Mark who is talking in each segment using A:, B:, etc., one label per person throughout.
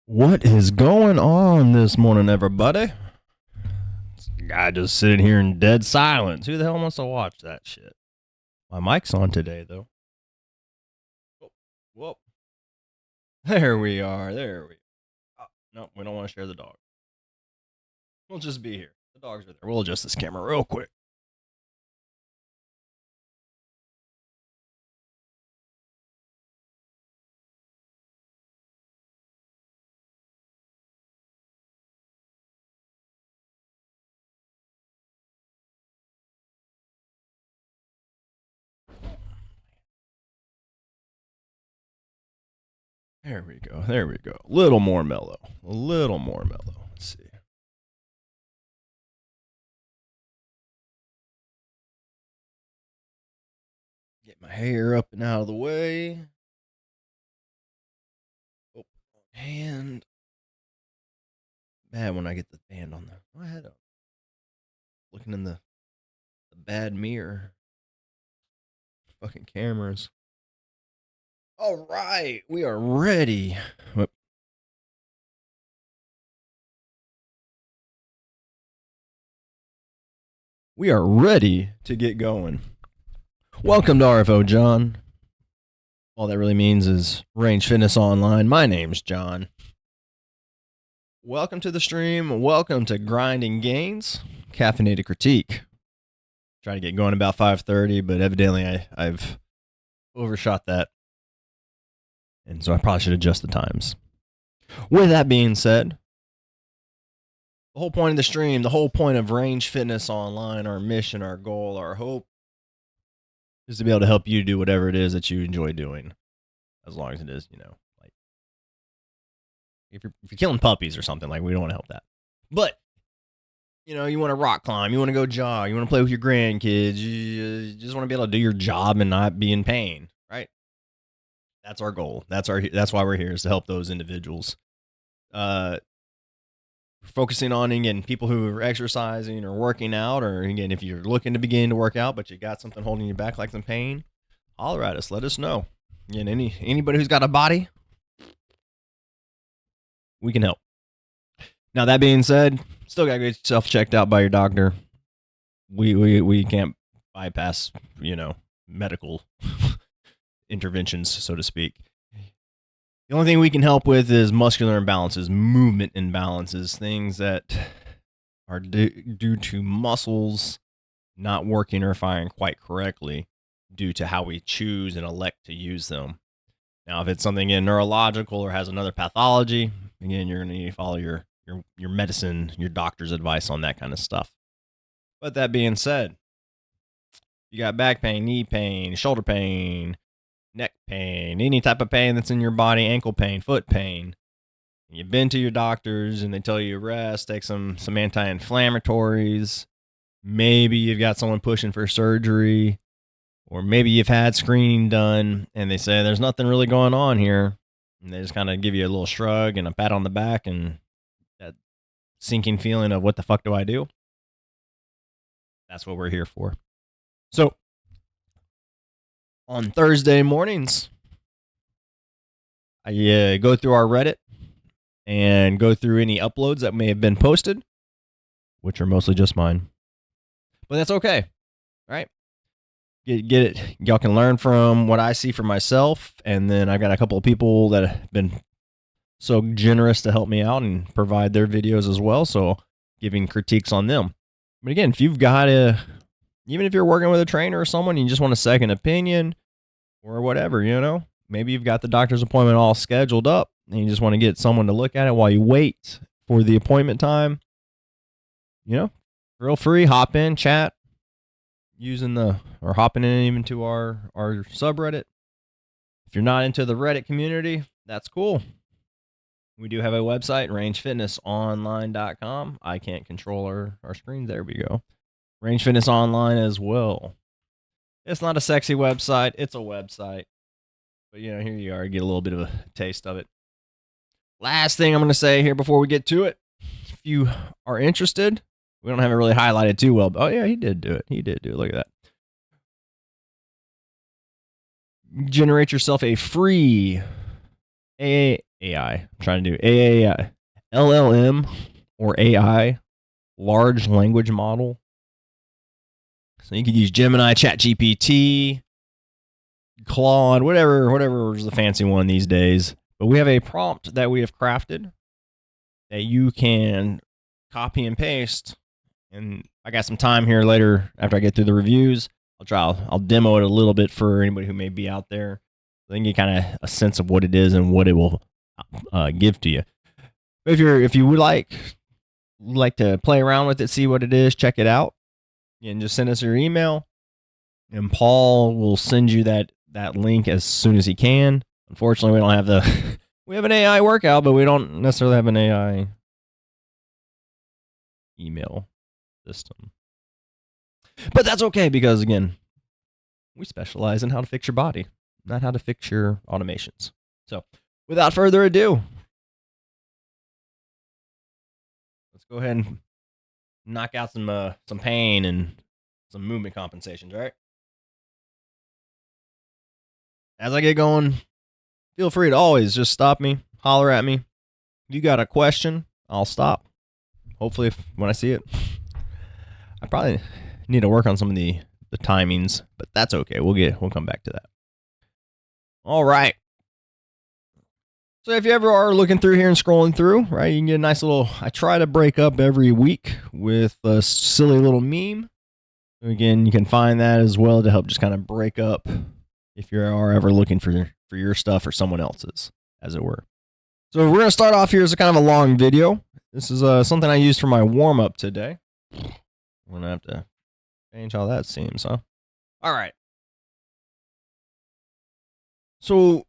A: What is going on this morning, everybody? This guy just sitting here in dead silence. Who the hell wants to watch that shit? My mic's on today, though. Whoa. There we are. Oh, no, we don't want to share the dog. We'll just be here. The dogs are there. We'll adjust this camera real quick. There we go. A little more mellow. Let's see. Get my hair up and out of the way. Oh, hand. Bad when I get the band on my head up. Looking in the bad mirror. Fucking cameras. All right, we are ready. Whoop. We are ready to get going. Welcome to RFO, John. All that really means is Range Fitness Online. My name's John. Welcome to the stream. Welcome to Grinding Gains, Caffeinated Critique. Trying to get going about 5:30, but evidently I've overshot that. And so I probably should adjust the times. With that being said, the whole point of the stream, the whole point of Range Fitness Online, our mission, our goal, our hope, is to be able to help you do whatever it is that you enjoy doing. As long as it is, like if you're killing puppies or something, like we don't want to help that. But, you want to rock climb, you want to go jog, you want to play with your grandkids, you just want to be able to do your job and not be in pain, right? That's our goal. That's why we're here, is to help those individuals. Focusing on, again, people who are exercising or working out, or again, if you're looking to begin to work out, but you got something holding you back, like some pain, holler at us. Let us know. Again, anybody who's got a body, we can help. Now, that being said, still got to get yourself checked out by your doctor. We can't bypass, medical interventions, so to speak. The only thing we can help with is muscular imbalances, movement imbalances, things that are due to muscles not working or firing quite correctly due to how we choose and elect to use them. Now, if it's something neurological or has another pathology, again, you're going to need to follow your medicine, your doctor's advice on that kind of stuff. But that being said, you got back pain, knee pain, shoulder pain, neck pain, any type of pain that's in your body, ankle pain, foot pain. You've been to your doctors and they tell you rest, take some anti-inflammatories. Maybe you've got someone pushing for surgery, or maybe you've had screening done and they say there's nothing really going on here. And they just kind of give you a little shrug and a pat on the back and that sinking feeling of what the fuck do I do? That's what we're here for. So, on Thursday mornings, I go through our Reddit and go through any uploads that may have been posted, which are mostly just mine. But that's okay, right? Get it. Y'all can learn from what I see for myself, and then I've got a couple of people that have been so generous to help me out and provide their videos as well, so giving critiques on them. But again, if you've got even if you're working with a trainer or someone, you just want a second opinion or whatever, maybe you've got the doctor's appointment all scheduled up and you just want to get someone to look at it while you wait for the appointment time, real free, hop in, chat, or hopping in even to our subreddit. If you're not into the Reddit community, that's cool. We do have a website, RangeFitnessOnline.com. I can't control our screens. There we go. Range Fitness Online as well. It's not a sexy website. It's a website. But, here you are. Get a little bit of a taste of it. Last thing I'm going to say here before we get to it. If you are interested, we don't have it really highlighted too well. But, oh, yeah, he did do it. Look at that. Generate yourself a free AI. I'm trying to do AI, LLM or AI, large language model. So you could use Gemini, ChatGPT, Claude, whatever is the fancy one these days. But we have a prompt that we have crafted that you can copy and paste. And I got some time here later after I get through the reviews. I'll demo it a little bit for anybody who may be out there. So they can get kind of a sense of what it is and what it will give to you. But if you would like to play around with it, see what it is, check it out, and just send us your email, and Paul will send you that link as soon as he can. Unfortunately, we don't have we have an AI workout, but we don't necessarily have an AI email system. But that's okay, because again, we specialize in how to fix your body, not how to fix your automations. So without further ado, let's go ahead and knock out some pain and some movement compensations, right? As I get going, feel free to always just stop me, holler at me. If you got a question, I'll stop. Hopefully, when I see it. I probably need to work on some of the timings, but that's okay. We'll come back to that. All right. So if you ever are looking through here and scrolling through, right, you can get a nice little, I try to break up every week with a silly little meme. Again, you can find that as well to help just kind of break up if you are ever looking for your stuff or someone else's, as it were. So we're going to start off here as a kind of a long video. This is something I used for my warm-up today. I'm going to have to change how that seems, huh? All right. So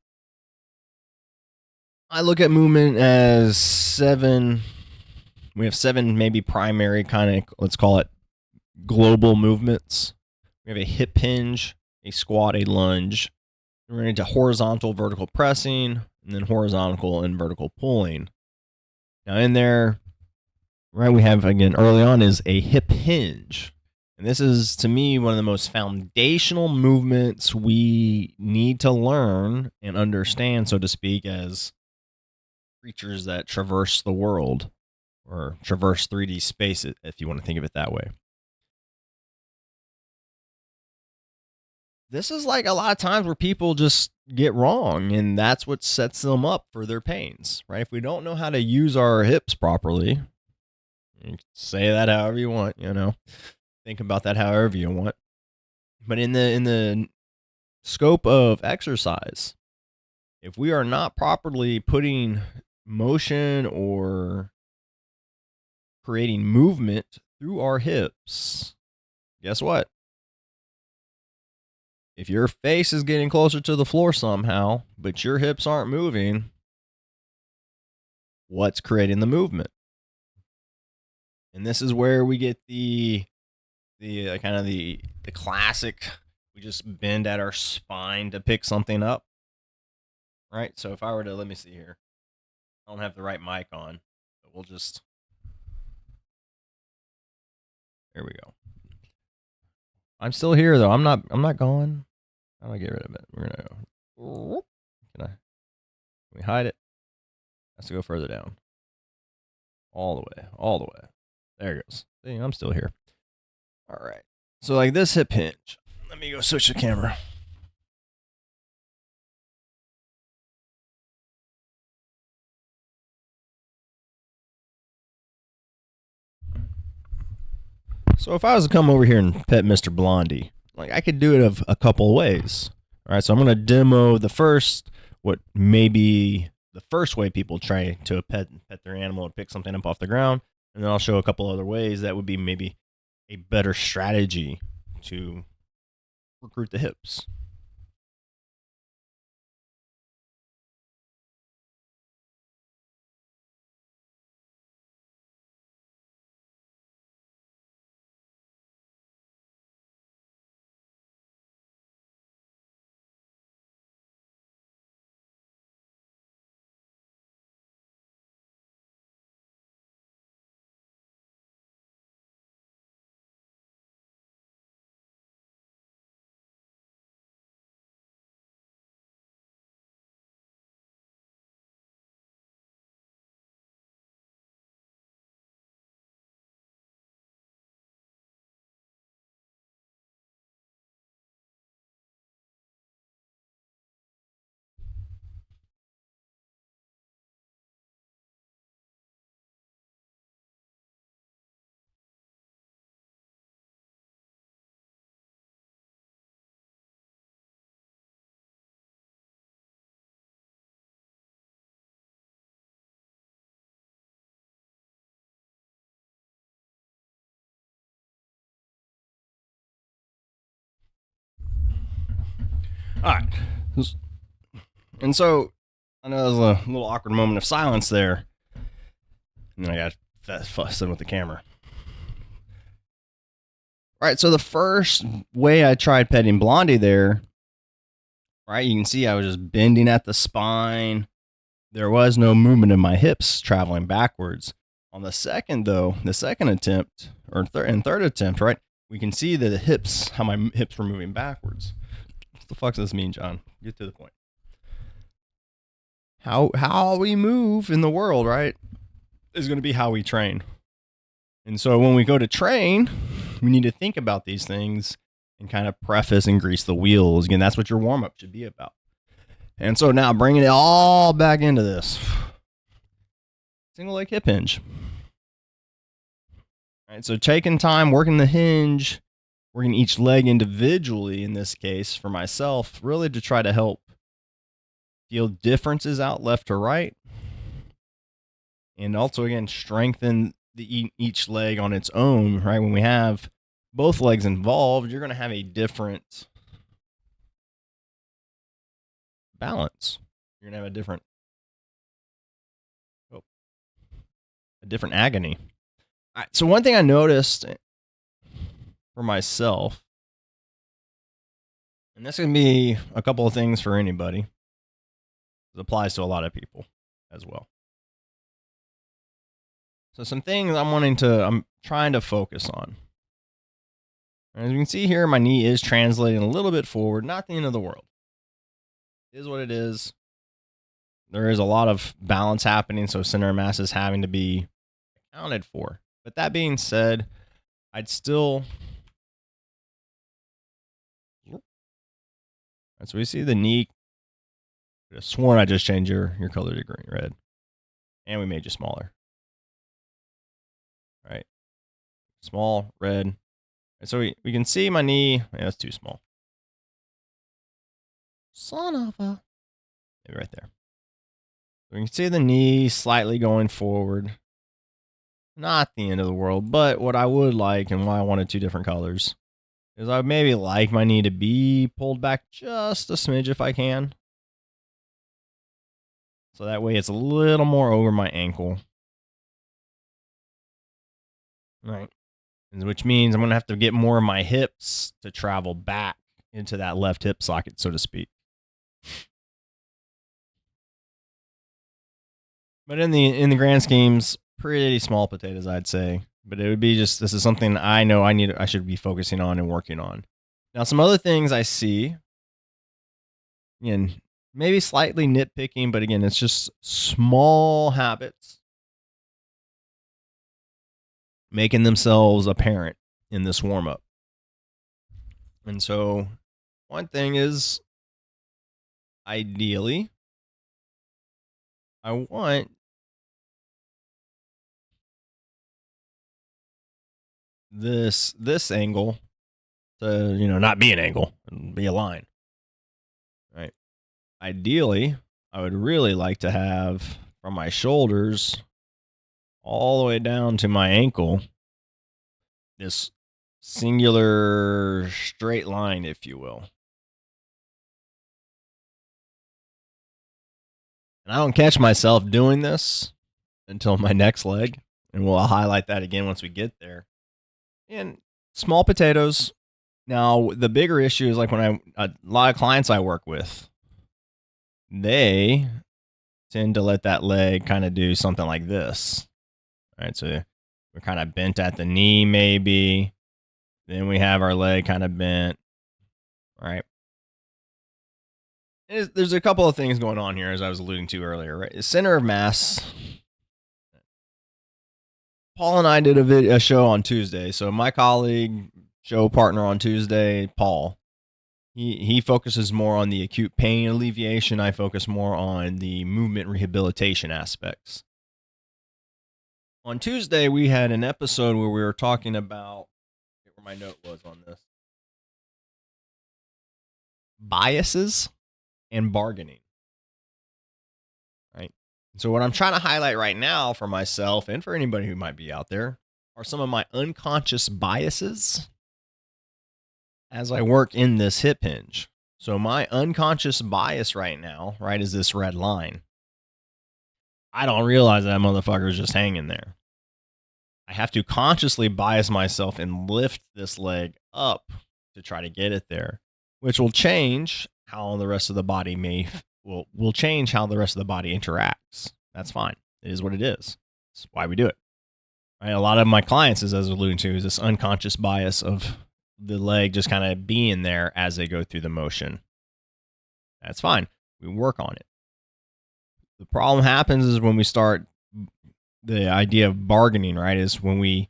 A: I look at movement as 7. We have 7 maybe primary kind of, let's call it, global movements. We have a hip hinge, a squat, a lunge. We're into horizontal vertical pressing, and then horizontal and vertical pulling. Now in there, right, we have, again, early on is a hip hinge. And this is, to me, one of the most foundational movements we need to learn and understand, so to speak, as creatures that traverse the world, or traverse 3D space, if you want to think of it that way. This is like a lot of times where people just get wrong, and that's what sets them up for their pains, right? If we don't know how to use our hips properly, you can say that however you want, think about that however you want. But in the scope of exercise, if we are not properly putting motion or creating movement through our hips, guess what? If your face is getting closer to the floor somehow, but your hips aren't moving, what's creating the movement? And this is where we get the kind of the classic, we just bend at our spine to pick something up, right? So if I were to, let me see here, I don't have the right mic on, but we'll just, there we go. I'm still here though. I'm not gone. How do I get rid of it? We're gonna go. Can we hide it? Has to go further down. All the way. There it goes. See, I'm still here. All right. So like this hip hinge. Let me go switch the camera. So if I was to come over here and pet Mr. Blondie, like I could do it of a couple of ways. All right. So I'm gonna demo what may be the first way people try to pet their animal or pick something up off the ground, and then I'll show a couple other ways that would be maybe a better strategy to recruit the hips. All right. And so I know there's a little awkward moment of silence there. And then I got fussing with the camera. All right. So the first way I tried petting Blondie there, right, you can see I was just bending at the spine. There was no movement in my hips traveling backwards. On the second, though, the second attempt, or third attempt, right, we can see that the hips, how my hips were moving backwards. What the fuck does this mean, John? Get to the point. How we move in the world, right, is going to be how we train. And so when we go to train, we need to think about these things and kind of preface and grease the wheels. Again, that's what your warm-up should be about. And so now bringing it all back into this. Single leg hip hinge. All right, so taking time, working the hinge, working each leg individually in this case for myself, really to try to help feel differences out left to right. And also, again, strengthen each leg on its own, right? When we have both legs involved, you're going to have a different balance. You're going to have a different agony. All right, so one thing I noticed for myself, and this can be a couple of things for anybody. It applies to a lot of people as well. So some things I'm trying to focus on. As you can see here, my knee is translating a little bit forward, not the end of the world. It is what it is. There is a lot of balance happening, so center of mass is having to be accounted for. But that being said, I'd still... So we see the knee. I could have sworn I just changed your color to green, red. And we made you smaller. All right. Small, red. And so we can see my knee. Yeah, that's too small. Son of a... Maybe right there. We can see the knee slightly going forward. Not the end of the world, but what I would like, and why I wanted two different colors, is I would maybe like my knee to be pulled back just a smidge if I can. So that way it's a little more over my ankle. Right. Which means I'm going to have to get more of my hips to travel back into that left hip socket, so to speak. But in the grand schemes, pretty small potatoes, I'd say. But it would be just, this is something I know I should be focusing on and working on. Now, some other things I see, again, maybe slightly nitpicking, but again, it's just small habits making themselves apparent in this warm-up. And so one thing is, ideally, I want this angle to, not be an angle and be a line. Right? Ideally, I would really like to have from my shoulders all the way down to my ankle this singular straight line, if you will. And I don't catch myself doing this until my next leg, and we'll highlight that again once we get there. And small potatoes. Now, the bigger issue is like when a lot of clients I work with, they tend to let that leg kind of do something like this. All right, so we're kind of bent at the knee maybe. Then we have our leg kind of bent. All right. There's a couple of things going on here, as I was alluding to earlier, right? The center of mass. Paul and I did a show on Tuesday. So my colleague, show partner on Tuesday, Paul, he focuses more on the acute pain alleviation. I focus more on the movement rehabilitation aspects. On Tuesday, we had an episode where we were talking about, I forget where my note was on this, biases and bargaining. Right? So what I'm trying to highlight right now for myself and for anybody who might be out there are some of my unconscious biases as I work in this hip hinge. So my unconscious bias right now, right, is this red line. I don't realize that motherfucker is just hanging there. I have to consciously bias myself and lift this leg up to try to get it there, which will change how the rest of the body will change how the rest of the body interacts. That's fine. It is what it is. That's why we do it. Right? A lot of my clients, as I was alluding to, is this unconscious bias of the leg just kind of being there as they go through the motion. That's fine. We work on it. The problem happens is when we start the idea of bargaining, right? Is when we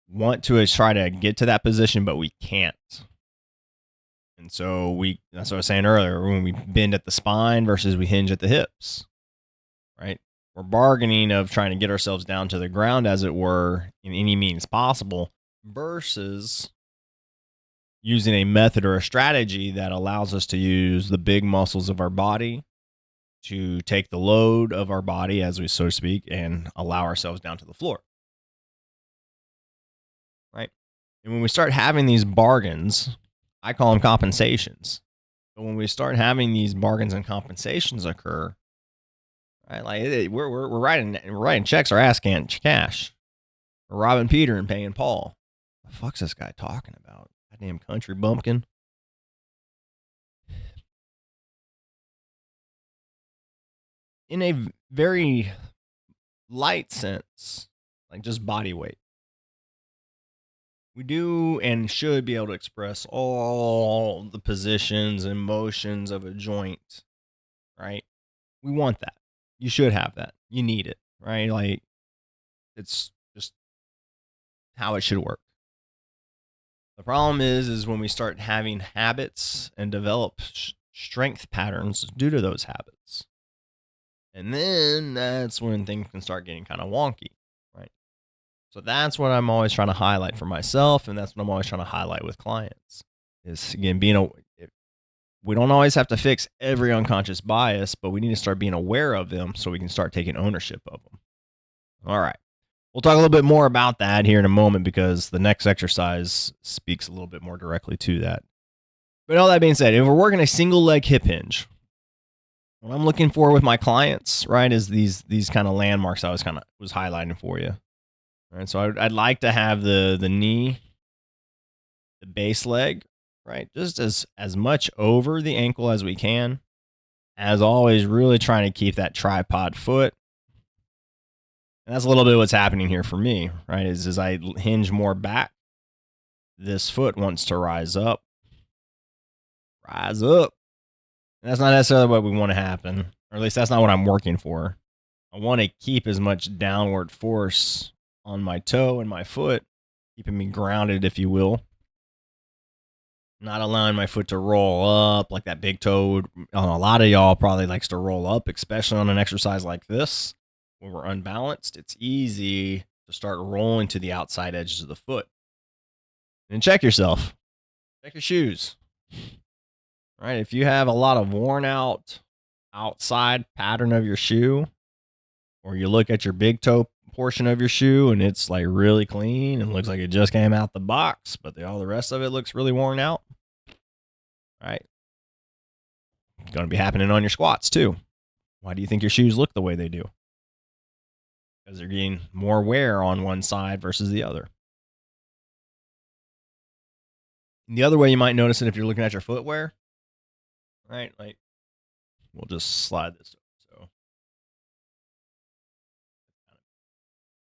A: want to try to get to that position, but we can't. And so that's what I was saying earlier, when we bend at the spine versus we hinge at the hips, right? We're bargaining of trying to get ourselves down to the ground, as it were, in any means possible, versus using a method or a strategy that allows us to use the big muscles of our body to take the load of our body, as we so to speak, and allow ourselves down to the floor. Right? And when we start having these bargains, I call them compensations. But when we start having these bargains and compensations occur, right, like we're writing checks our ass can't cash. We're robbing Peter and paying Paul. What the fuck's this guy talking about? Goddamn country bumpkin. In a very light sense, like just body weight, we do and should be able to express all the positions and motions of a joint, right? We want that. You should have that. You need it, right? Like, it's just how it should work. The problem is when we start having habits and develop strength patterns due to those habits. And then that's when things can start getting kind of wonky, right? So that's what I'm always trying to highlight for myself, and that's what I'm always trying to highlight with clients. Is again we don't always have to fix every unconscious bias, but we need to start being aware of them so we can start taking ownership of them. All right. We'll talk a little bit more about that here in a moment, because the next exercise speaks a little bit more directly to that. But all that being said, if we're working a single leg hip hinge, what I'm looking for with my clients, right, is these kind of landmarks I was highlighting for you. All right, so I'd like to have the knee, the base leg, right, just as much over the ankle as we can. As always, really trying to keep that tripod foot. And that's a little bit of what's happening here for me, right? Is as I hinge more back, this foot wants to rise up. Rise up. And that's not necessarily what we want to happen, or at least that's not what I'm working for. I want to keep as much downward force on my toe and my foot, keeping me grounded, if you will. Not allowing my foot to roll up like that big toe would. A lot of y'all probably likes to roll up, especially on an exercise like this. When we're unbalanced, it's easy to start rolling to the outside edges of the foot. And check yourself. Check your shoes. Right? If you have a lot of worn out outside pattern of your shoe, or you look at your big toe portion of your shoe and it's like really clean and looks like it just came out the box, but all the rest of it looks really worn out, right? It's going to be happening on your squats too. Why do you think your shoes look the way they do? Because they're getting more wear on one side versus the other. And the other way you might notice it if you're looking at your footwear, right? Like, we'll just slide this over. So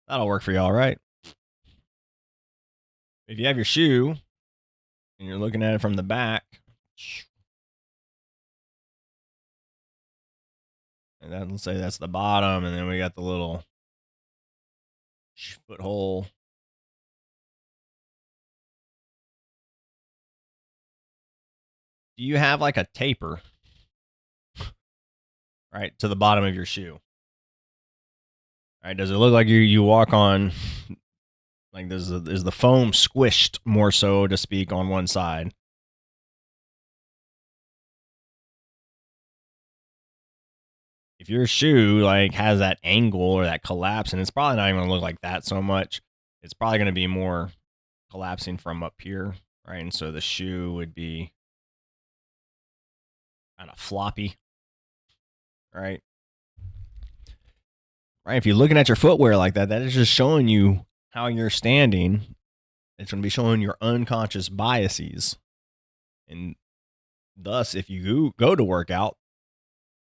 A: that'll work for y'all, right? If you have your shoe and you're looking at it from the back, and then let's say that's the bottom, and then we got the little foothold. Do you have like a taper, right, to the bottom of your shoe? Right? Does it look like you walk on, like, is the foam squished more so to speak on one side? If your shoe like has that angle or that collapse, and it's probably not even gonna look like that so much, it's probably gonna be more collapsing from up here, right? And so the shoe would be kind of floppy, right? Right. If you're looking at your footwear like that, that is just showing you how you're standing. It's going to be showing your unconscious biases. And thus, if you go to work out,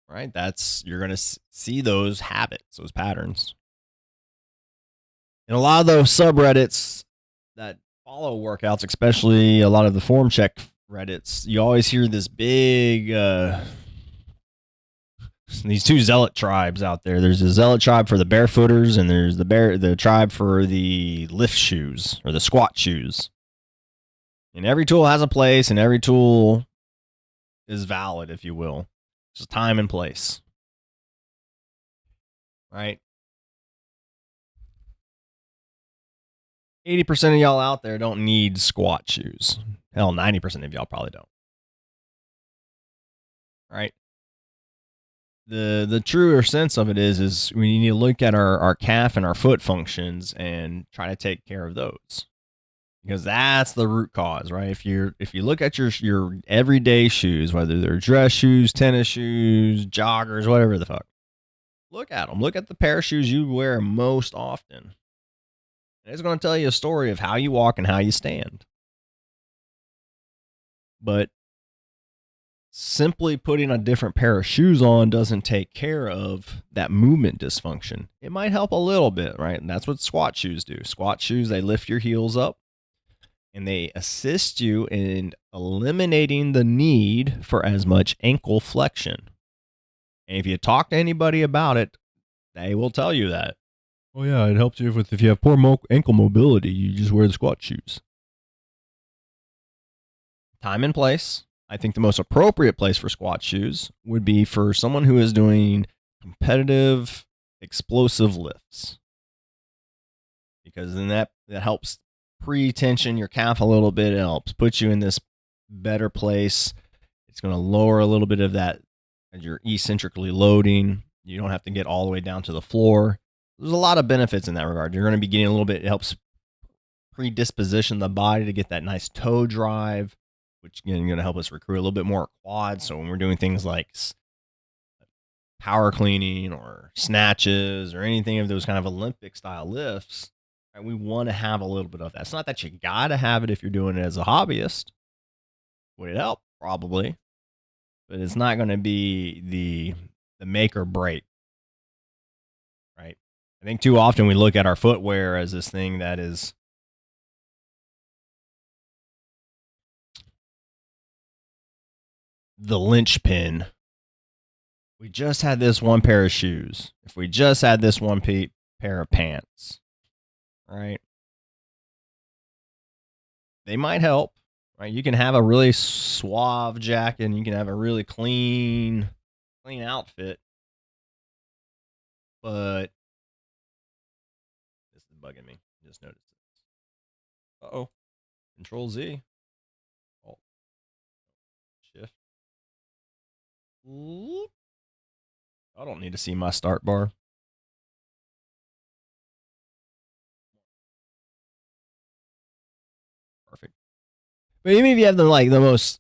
A: right, you're going to see those habits, those patterns. And a lot of those subreddits that follow workouts, especially a lot of the form check Reddits, you always hear this big, these two zealot tribes out there. There's a zealot tribe for the barefooters, and there's the tribe for the lift shoes or the squat shoes. And every tool has a place, and every tool is valid, if you will. Just time and place. Right? 80% of y'all out there don't need squat shoes. Hell, 90% of y'all probably don't. Right? The truer sense of it is we need to look at our calf and our foot functions and try to take care of those, because that's the root cause, right? If you look at your everyday shoes, whether they're dress shoes, tennis shoes, joggers, whatever the fuck, look at them. Look at the pair of shoes you wear most often. And it's going to tell you a story of how you walk and how you stand. But simply putting a different pair of shoes on doesn't take care of that movement dysfunction. It might help a little bit, right? And that's what squat shoes do. Squat shoes, they lift your heels up and they assist you in eliminating the need for as much ankle flexion. And if you talk to anybody about it, they will tell you that. Oh yeah, it helps you if you have poor ankle mobility, you just wear the squat shoes. Time and place. I think the most appropriate place for squat shoes would be for someone who is doing competitive, explosive lifts, because then that helps pre-tension your calf a little bit. It helps put you in this better place. It's going to lower a little bit of that as you're eccentrically loading. You don't have to get all the way down to the floor. There's a lot of benefits in that regard. You're going to be getting a little bit. It helps predisposition the body to get that nice toe drive, which again is going to help us recruit a little bit more quads. So when we're doing things like power cleaning or snatches or anything of those kind of Olympic style lifts, right, we want to have a little bit of that. It's not that you got to have it if you're doing it as a hobbyist. Would it help? Probably. But it's not going to be the make or break. Right? I think too often we look at our footwear as this thing that is the linchpin. We just had this one pair of shoes. If we just had this one pair of pants, right? They might help, right? You can have a really suave jacket and you can have a really clean outfit, but this is bugging me. Just noticed it. Uh-oh. Control Z. Alt. Shift. I don't need to see my start bar. Perfect. But even if you have the most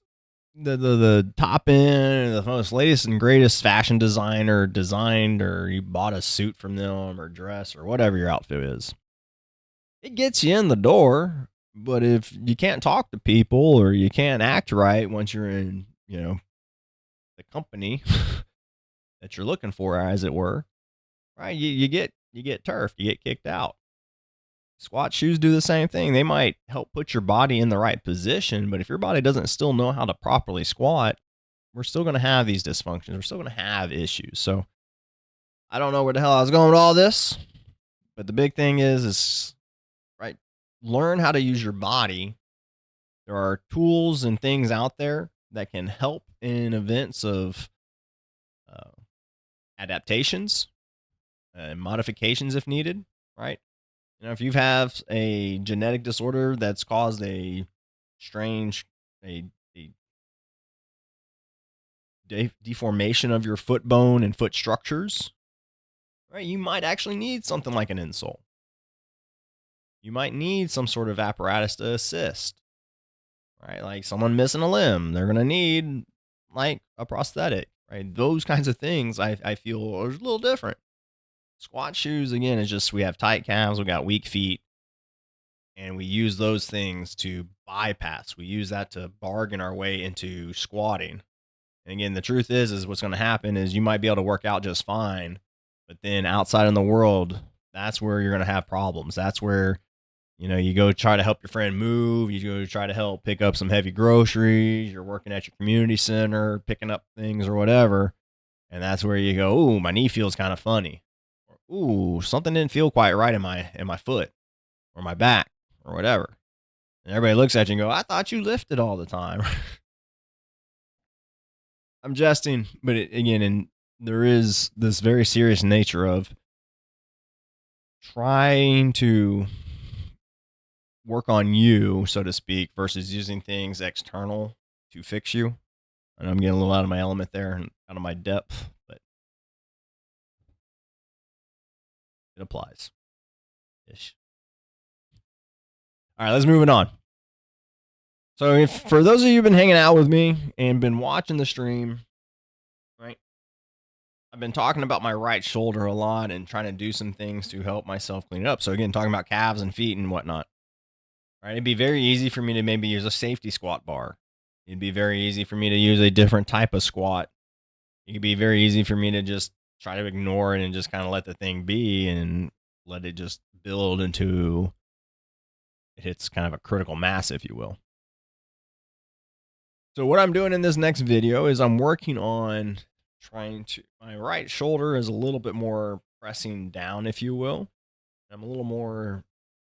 A: the top end, the most latest and greatest fashion designer designed, or you bought a suit from them or dress or whatever your outfit is, it gets you in the door. But if you can't talk to people or you can't act right once you're in, the company that you're looking for, as it were, right? You get turfed, you get kicked out. Squat shoes do the same thing. They might help put your body in the right position, but if your body doesn't still know how to properly squat, we're still going to have these dysfunctions. We're still going to have issues. So I don't know where the hell I was going with all this, but the big thing is right, learn how to use your body. There are tools and things out there that can help in events of adaptations and modifications if needed, right? If you have a genetic disorder that's caused a strange deformation of your foot bone and foot structures, right, you might actually need something like an insole. You might need some sort of apparatus to assist, right? Like someone missing a limb, they're going to need like a prosthetic, right? Those kinds of things I feel are a little different. Squat shoes, again, is just we have tight calves, we got weak feet, and we use those things to bypass. We use that to bargain our way into squatting. And again, the truth is what's going to happen is you might be able to work out just fine, but then outside in the world, that's where you're going to have problems. That's where, you go try to help your friend move, you go try to help pick up some heavy groceries, you're working at your community center, picking up things or whatever. And that's where you go, "Ooh, my knee feels kind of funny." Or, "Ooh, something didn't feel quite right in my foot or my back or whatever." And everybody looks at you and go, "I thought you lifted all the time." I'm jesting, but again, and there is this very serious nature of trying to work on you, so to speak, versus using things external to fix you. And I'm getting a little out of my element there and out of my depth, but it applies ish. All right, let's move it on. So, if for those of you who've been hanging out with me and been watching the stream, right, I've been talking about my right shoulder a lot and trying to do some things to help myself clean it up. So, again, talking about calves and feet and whatnot. Right, it'd be very easy for me to maybe use a safety squat bar. It'd be very easy for me to use a different type of squat. It could be very easy for me to just try to ignore it and just kind of let the thing be and let it just build into it hits kind of a critical mass, if you will. So what I'm doing in this next video is I'm working on my right shoulder is a little bit more pressing down, if you will. I'm a little more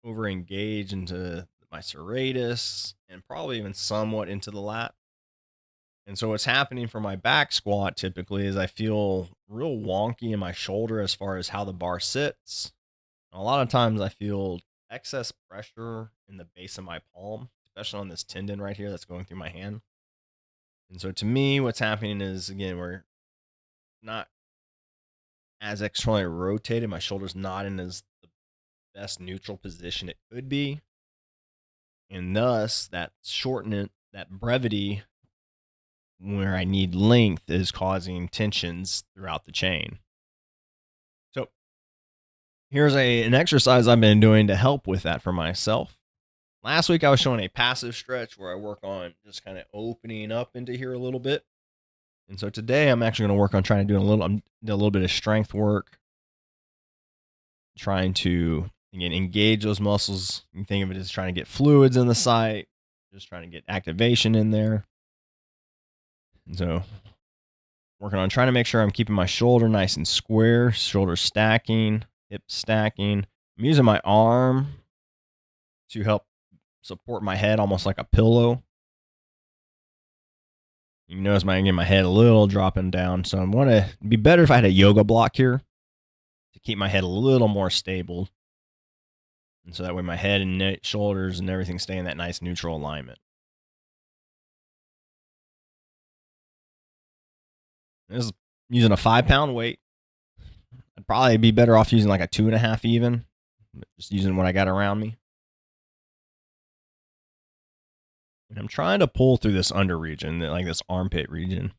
A: over engaged into my serratus and probably even somewhat into the lat. And so what's happening for my back squat typically is I feel real wonky in my shoulder as far as how the bar sits. And a lot of times I feel excess pressure in the base of my palm, especially on this tendon right here that's going through my hand. And so to me, what's happening is, again, we're not as externally rotated. My shoulder's not in as the best neutral position it could be. And thus, that shortening, that brevity where I need length is causing tensions throughout the chain. So here's an exercise I've been doing to help with that for myself. Last week, I was showing a passive stretch where I work on just kind of opening up into here a little bit. And so today I'm actually going to work on trying to do a little bit of strength work, trying to, again, engage those muscles. You can think of it as trying to get fluids in the site, just trying to get activation in there. And so working on trying to make sure I'm keeping my shoulder nice and square, shoulder stacking, hip stacking. I'm using my arm to help support my head almost like a pillow. You can notice my head a little dropping down. So I want to be better if I had a yoga block here to keep my head a little more stable. And so that way my head and shoulders and everything stay in that nice neutral alignment. This is using a 5-pound weight. I'd probably be better off using like a 2.5 even, just using what I got around me. And I'm trying to pull through this under region, like this armpit region.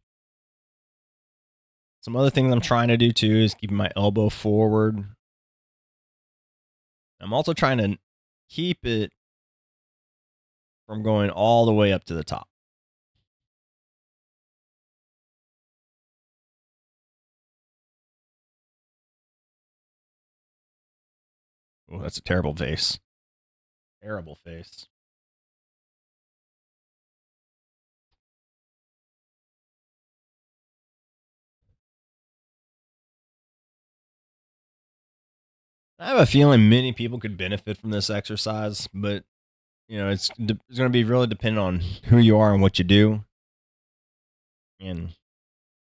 A: Some other things I'm trying to do too is keeping my elbow forward. I'm also trying to keep it from going all the way up to the top. Oh, that's a terrible face. Terrible face. I have a feeling many people could benefit from this exercise, but it's going to be really dependent on who you are and what you do and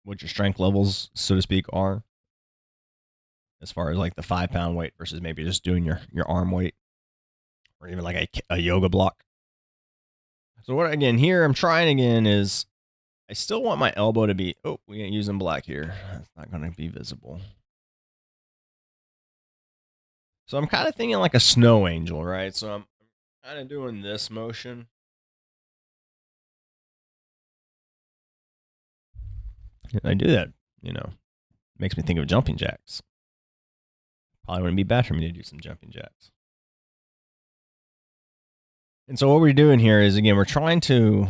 A: what your strength levels, so to speak, are, as far as like the 5-pound weight versus maybe just doing your arm weight or even like a yoga block. So what, again, here I'm trying again is I still want my elbow to be, oh, we ain't using black here. It's not going to be visible. So I'm kind of thinking like a snow angel, right? So I'm kind of doing this motion. I do that, makes me think of jumping jacks. Probably wouldn't be bad for me to do some jumping jacks. And so what we're doing here is, again, we're trying to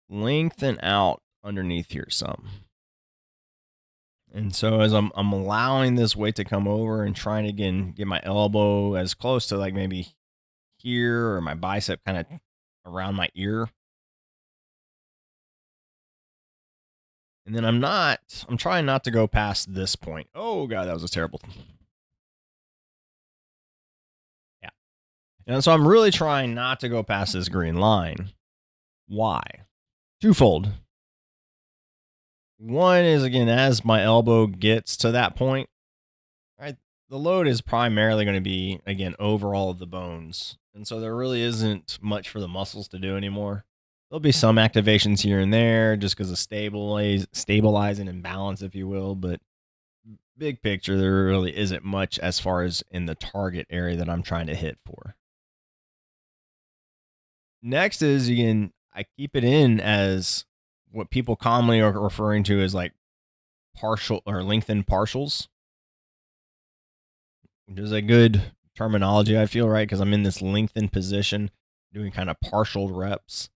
A: lengthen out underneath here some. And so as I'm allowing this weight to come over and trying to, again, get my elbow as close to like maybe here or my bicep kind of around my ear. And then I'm trying not to go past this point. Oh God, that was a terrible. Yeah. And so I'm really trying not to go past this green line. Why? Twofold. One is, again, as my elbow gets to that point, right, the load is primarily going to be, again, over all of the bones. And so there really isn't much for the muscles to do anymore. There'll be some activations here and there just because of stabilizing and balance, if you will. But big picture, there really isn't much as far as in the target area that I'm trying to hit for. Next is, again, I keep it in as what people commonly are referring to as like partial or lengthened partials, which is a good terminology, I feel, right? Because I'm in this lengthened position doing kind of partial reps.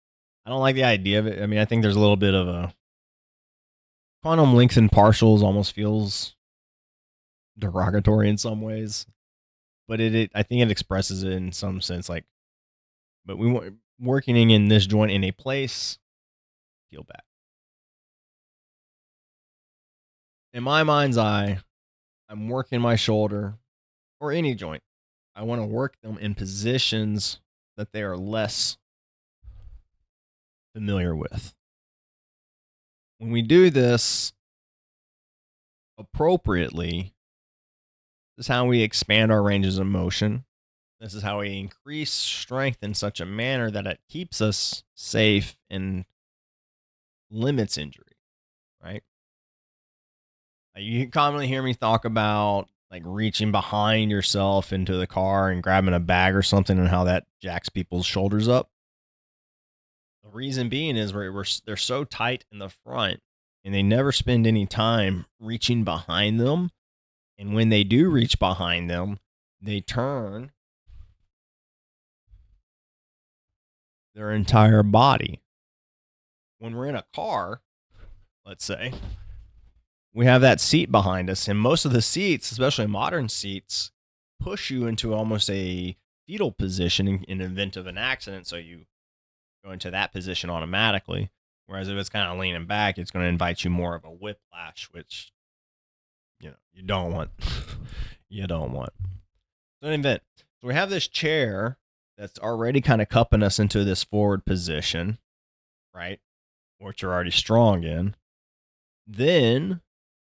A: I don't like the idea of it. I mean, I think there's a little bit of a quantum lengthened partials almost feels derogatory in some ways, but I think it expresses it in some sense. Like, but we want working in this joint in a place, peel back. In my mind's eye, I'm working my shoulder or any joint. I want to work them in positions that they are less familiar with. When we do this appropriately, this is how we expand our ranges of motion. This is how we increase strength in such a manner that it keeps us safe and limits injury, right? You commonly hear me talk about like reaching behind yourself into the car and grabbing a bag or something and how that jacks people's shoulders up. The reason being is they're so tight in the front and they never spend any time reaching behind them. And when they do reach behind them, they turn their entire body. When we're in a car, let's say, we have that seat behind us, and most of the seats, especially modern seats, push you into almost a fetal position in event of an accident. So you go into that position automatically. Whereas if it's kind of leaning back, it's going to invite you more of a whiplash, which you don't want. You don't want. So an event. So we have this chair that's already kind of cupping us into this forward position, right? Which you're already strong in. Then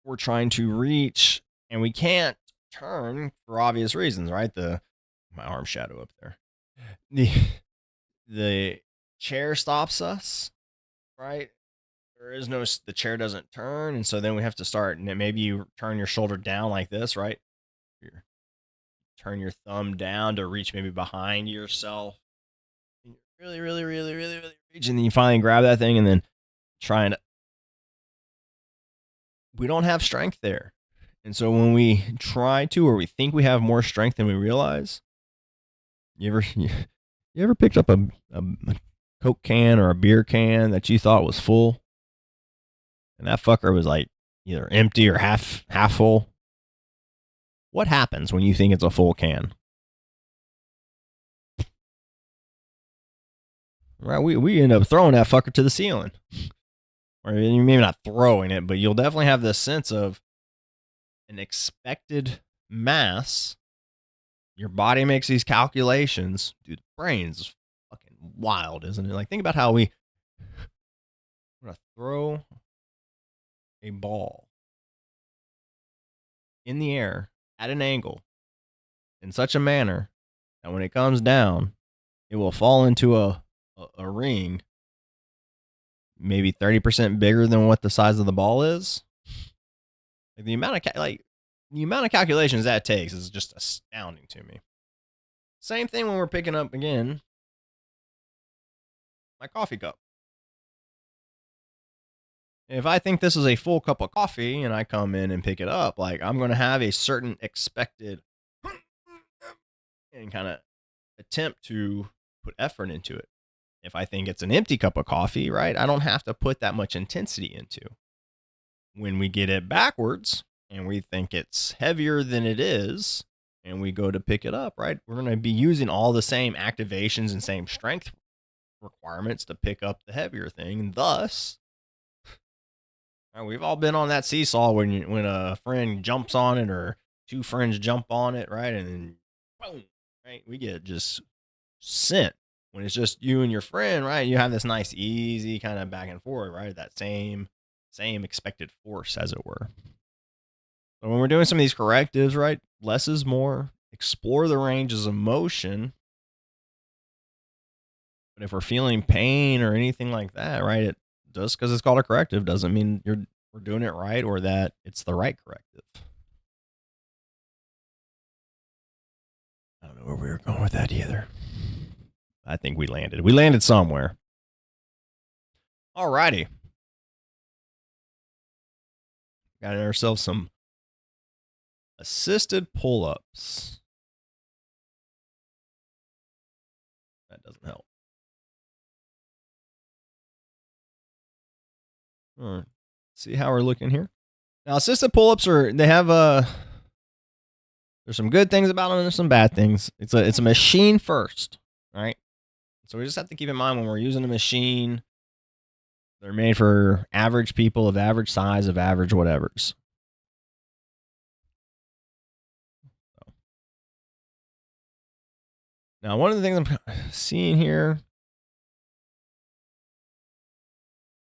A: we're trying to reach, and we can't turn for obvious reasons, right? My arm shadow up there. The chair stops us, right? The chair doesn't turn, and so then we have to start, and maybe you turn your shoulder down like this, right? Turn your thumb down to reach maybe behind yourself. Really, really, really, really, really reach, and then you finally grab that thing, and then trying to. We don't have strength there. And so when we try to, or we think we have more strength than we realize, you ever picked up a Coke can or a beer can that you thought was full, and that fucker was like either empty or half full? What happens when you think it's a full can? Right, we end up throwing that fucker to the ceiling. Or maybe not throwing it, but you'll definitely have this sense of an expected mass. Your body makes these calculations. Dude, the brain's fucking wild, isn't it? Like, think about how we're going to throw a ball in the air at an angle in such a manner that when it comes down, it will fall into a ring maybe 30% bigger than what the size of the ball is. Like the amount of calculations that takes is just astounding to me. Same thing when we're picking up, again, my coffee cup. If I think this is a full cup of coffee and I come in and pick it up, like I'm going to have a certain expected and kind of attempt to put effort into it. If I think it's an empty cup of coffee, right, I don't have to put that much intensity into. When we get it backwards and we think it's heavier than it is, and we go to pick it up, right, we're going to be using all the same activations and same strength requirements to pick up the heavier thing. And thus, we've all been on that seesaw when a friend jumps on it or two friends jump on it, right, and then boom, right, we get just sent. When it's just you and your friend, right, you have this nice easy kind of back and forth, right, that same expected force, as it were. So when we're doing some of these correctives, right, less is more. Explore the ranges of motion. But if we're feeling pain or anything like that, right, it just because it's called a corrective doesn't mean we're doing it right or that it's the right corrective. I don't know where we were going with that either. I think we landed. We landed somewhere. Alrighty. Got ourselves some assisted pull-ups. That doesn't help. All right. See how we're looking here. Now, assisted pull-ups there's some good things about them and there's some bad things. It's a machine first, right? So we just have to keep in mind when we're using a machine, they're made for average people of average size, of average whatevers. Now, one of the things I'm seeing here,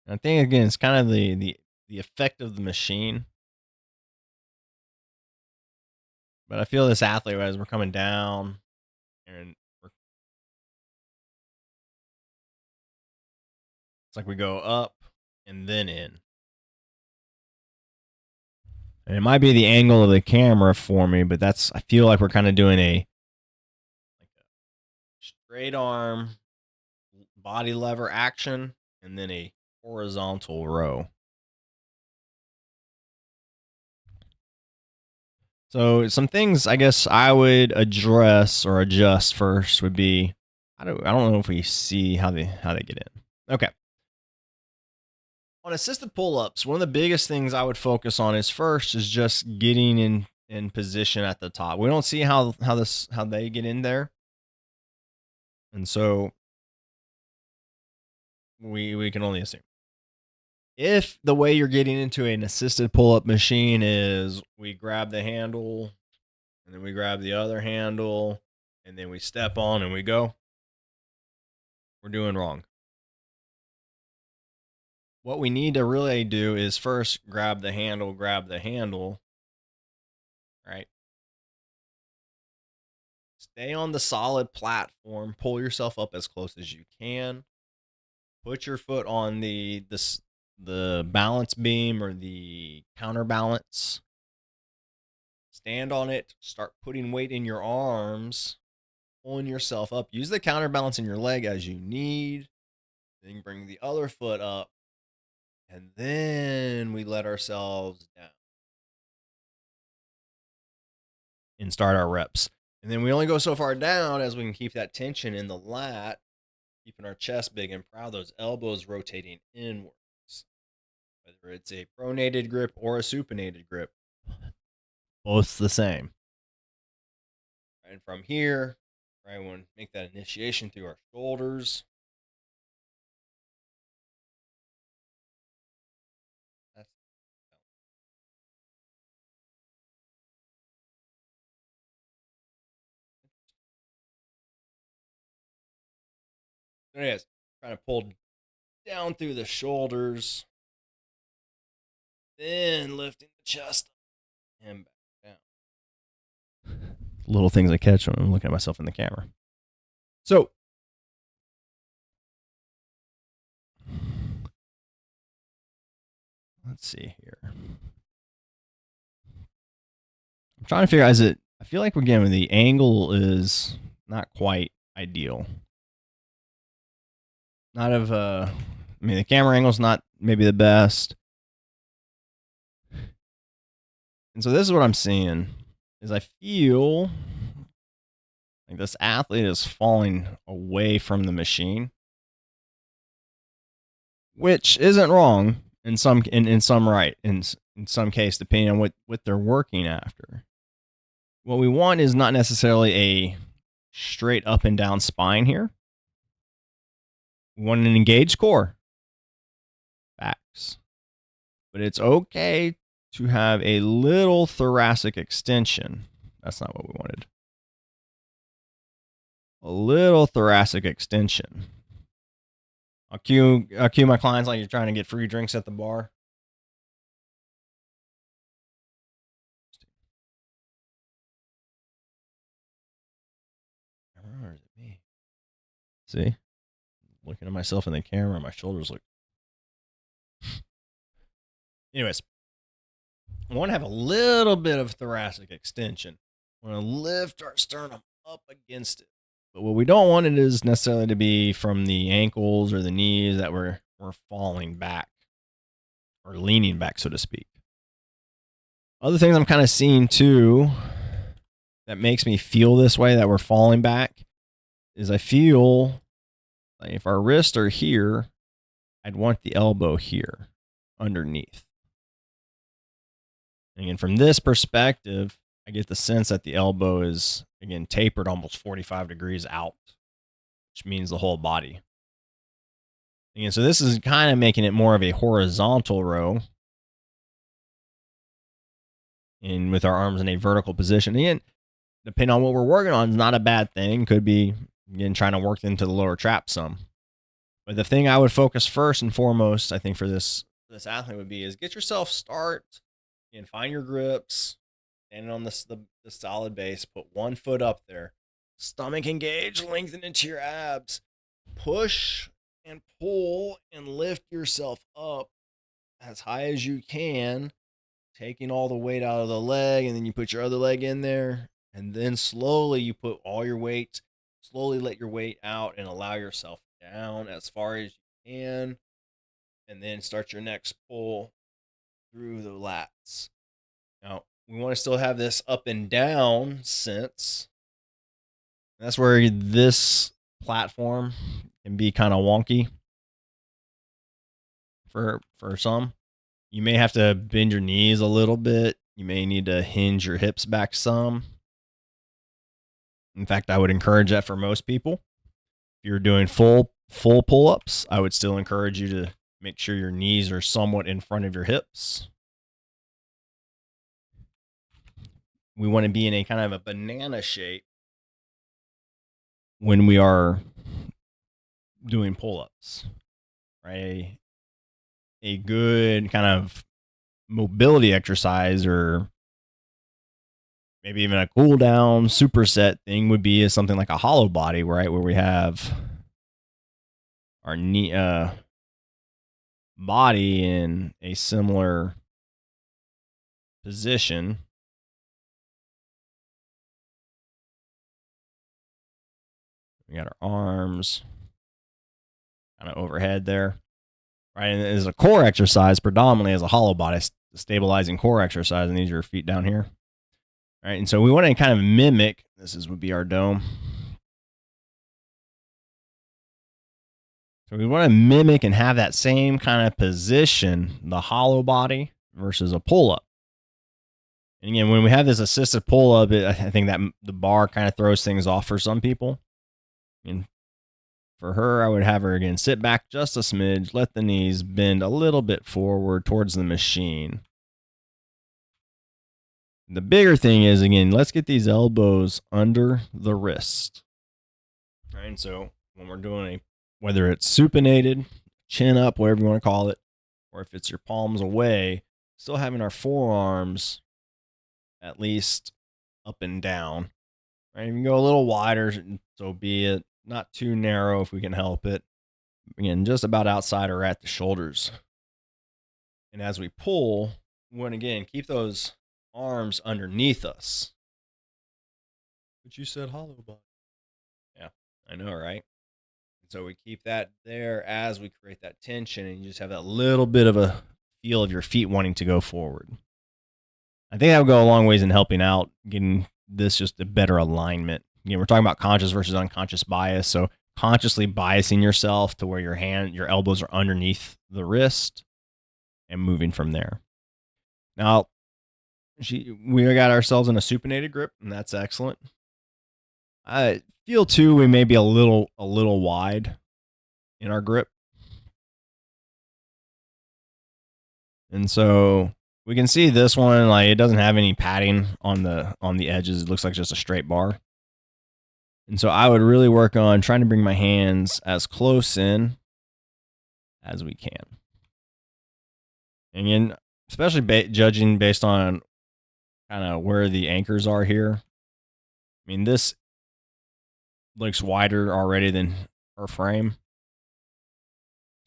A: I think again, it's kind of the effect of the machine. But I feel this athlete as we're coming down, and it's like we go up and then in. And it might be the angle of the camera for me, but I feel like we're kind of doing a straight arm body lever action and then a horizontal row. So some things I guess I would address or adjust first would be, I don't know if we see how they get in. Okay. On assisted pull-ups, one of the biggest things I would focus on is just getting in position at the top. We don't see how they get in there. And so we can only assume. If the way you're getting into an assisted pull-up machine is we grab the handle and then we grab the other handle and then we step on and we go, we're doing wrong. What we need to really do is first grab the handle, right? Stay on the solid platform, pull yourself up as close as you can. Put your foot on the balance beam or the counterbalance. Stand on it, start putting weight in your arms, pulling yourself up. Use the counterbalance in your leg as you need. Then bring the other foot up. And then we let ourselves down and start our reps. And then we only go so far down as we can keep that tension in the lat, keeping our chest big and proud, those elbows rotating inwards. Whether it's a pronated grip or a supinated grip, both the same. And from here, right, we want to make that initiation through our shoulders. There it is. Trying to pull down through the shoulders, then lifting the chest and back down. Little things I catch when I'm looking at myself in the camera. So, let's see here. I'm trying to figure out, I feel like again, the angle is not quite ideal. The camera angle's not maybe the best. And so this is what I'm seeing is I feel like this athlete is falling away from the machine, which isn't wrong in some right in some case, depending on what they're working after. What we want is not necessarily a straight up and down spine here. We want an engaged core. Facts. But it's okay to have a little thoracic extension. That's not what we wanted. A little thoracic extension. I'll cue my clients like you're trying to get free drinks at the bar. Or is it me? See? Looking at myself in the camera, my shoulders look. Anyways, I want to have a little bit of thoracic extension. I want to lift our sternum up against it. But what we don't want it is necessarily to be from the ankles or the knees that we're falling back or leaning back, so to speak. Other things I'm kind of seeing too that makes me feel this way, that we're falling back, is I feel like if our wrists are here, I'd want the elbow here underneath. And again, from this perspective, I get the sense that the elbow is, again, tapered almost 45 degrees out, which means the whole body. Again, so this is kind of making it more of a horizontal row. And with our arms in a vertical position. Again, depending on what we're working on, is not a bad thing. Could be, again, trying to work into the lower trap some. But the thing I would focus first and foremost, I think, for this athlete would be is get yourself start and find your grips, standing on the solid base, put one foot up there, stomach engaged, lengthen into your abs, push and pull and lift yourself up as high as you can, taking all the weight out of the leg, and then you put your other leg in there, and then slowly you put all your weight, slowly let your weight out and allow yourself down as far as you can, and then start your next pull through the lats. Now, we want to still have this up and down sense. That's where this platform can be kind of wonky for some. You may have to bend your knees a little bit. You may need to hinge your hips back some. In fact, I would encourage that for most people. If you're doing full pull-ups, I would still encourage you to make sure your knees are somewhat in front of your hips. We want to be in a kind of a banana shape when we are doing pull-ups, right? A good kind of mobility exercise, or maybe even a cool down superset thing, would be something like a hollow body, right? Where we have our knee, body in a similar position. We got our arms kind of overhead there, right? And as a core exercise, predominantly as a hollow body, stabilizing core exercise, and these are your feet down here. All right, and so we want to kind of mimic, would be our dome. So we want to mimic and have that same kind of position, the hollow body versus a pull-up. And again, when we have this assisted pull-up, I think that the bar kind of throws things off for some people. And for her, I would have her, again, sit back just a smidge, let the knees bend a little bit forward towards the machine. The bigger thing is, again, let's get these elbows under the wrist. All right, and so when we're doing whether it's supinated, chin up, whatever you want to call it, or if it's your palms away, still having our forearms at least up and down. Right, you can go a little wider, so be it. Not too narrow if we can help it. Again, just about outside or at the shoulders. And as we pull, we want to, again, keep those arms underneath us. But you said hollow body. Yeah, I know, right? So we keep that there as we create that tension, and you just have that little bit of a feel of your feet wanting to go forward. I think that would go a long ways in helping out, getting this just a better alignment. We're talking about conscious versus unconscious bias. So consciously biasing yourself to where your elbows are underneath the wrist and moving from there. Now, we got ourselves in a supinated grip, and that's excellent. I feel too we may be a little wide in our grip. And so we can see this one, like, it doesn't have any padding on the edges. It looks like just a straight bar. And so I would really work on trying to bring my hands as close in as we can. And again, especially judging based on kind of where the anchors are here. I mean, this looks wider already than her frame.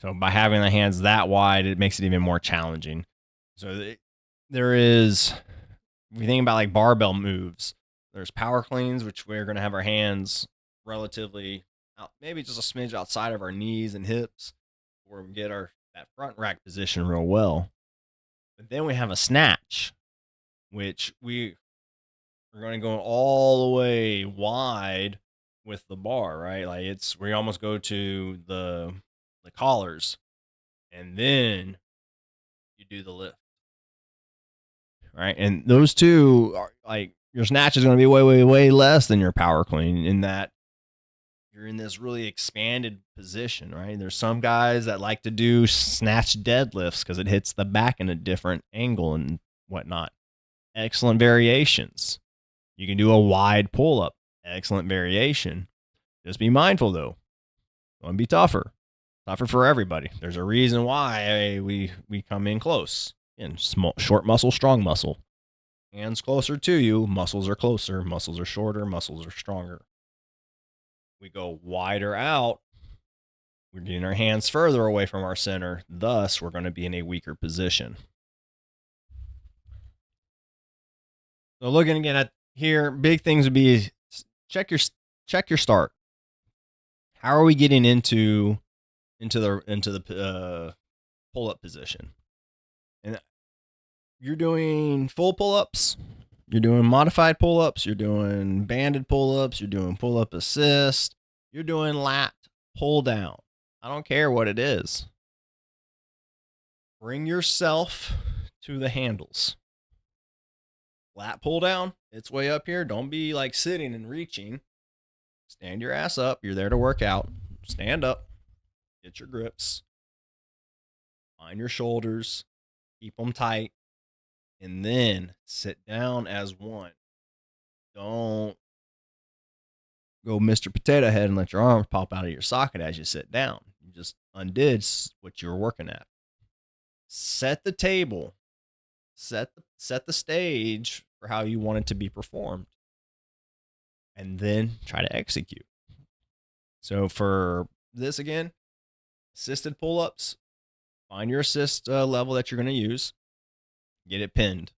A: So by having the hands that wide, it makes it even more challenging. So there is, if you think about like barbell moves, there's power cleans, which we're going to have our hands relatively out, maybe just a smidge outside of our knees and hips, where we get that front rack position real well. But then we have a snatch, which we're going to go all the way wide with the bar, right? Like we almost go to the collars, and then you do the lift, right? And those two are like, your snatch is going to be way, way, way less than your power clean, in that you're in this really expanded position, right? There's some guys that like to do snatch deadlifts because it hits the back in a different angle and whatnot. Excellent variations. You can do a wide pull up. Excellent variation. Just be mindful though. It's going to be tougher. Tougher for everybody. There's a reason why we come in close. And short muscle, strong muscle. Hands closer to you, muscles are closer, muscles are shorter, muscles are stronger. We go wider out, we're getting our hands further away from our center, thus we're going to be in a weaker position. So looking again at here, big things would be check your start. How are we getting into the pull-up position? And you're doing full pull-ups, you're doing modified pull-ups, you're doing banded pull-ups, you're doing pull-up assist, you're doing lat pull down. I don't care what it is. Bring yourself to the handles. Lat pull down, it's way up here. Don't be like sitting and reaching. Stand your ass up. You're there to work out. Stand up. Get your grips. Find your shoulders. Keep them tight. And then sit down as one. Don't go Mr. Potato Head and let your arms pop out of your socket as you sit down. You just undid what you were working at. Set the table. Set the stage for how you want it to be performed. And then try to execute. So for this again, assisted pull-ups, find your assist level that you're going to use. Get it pinned.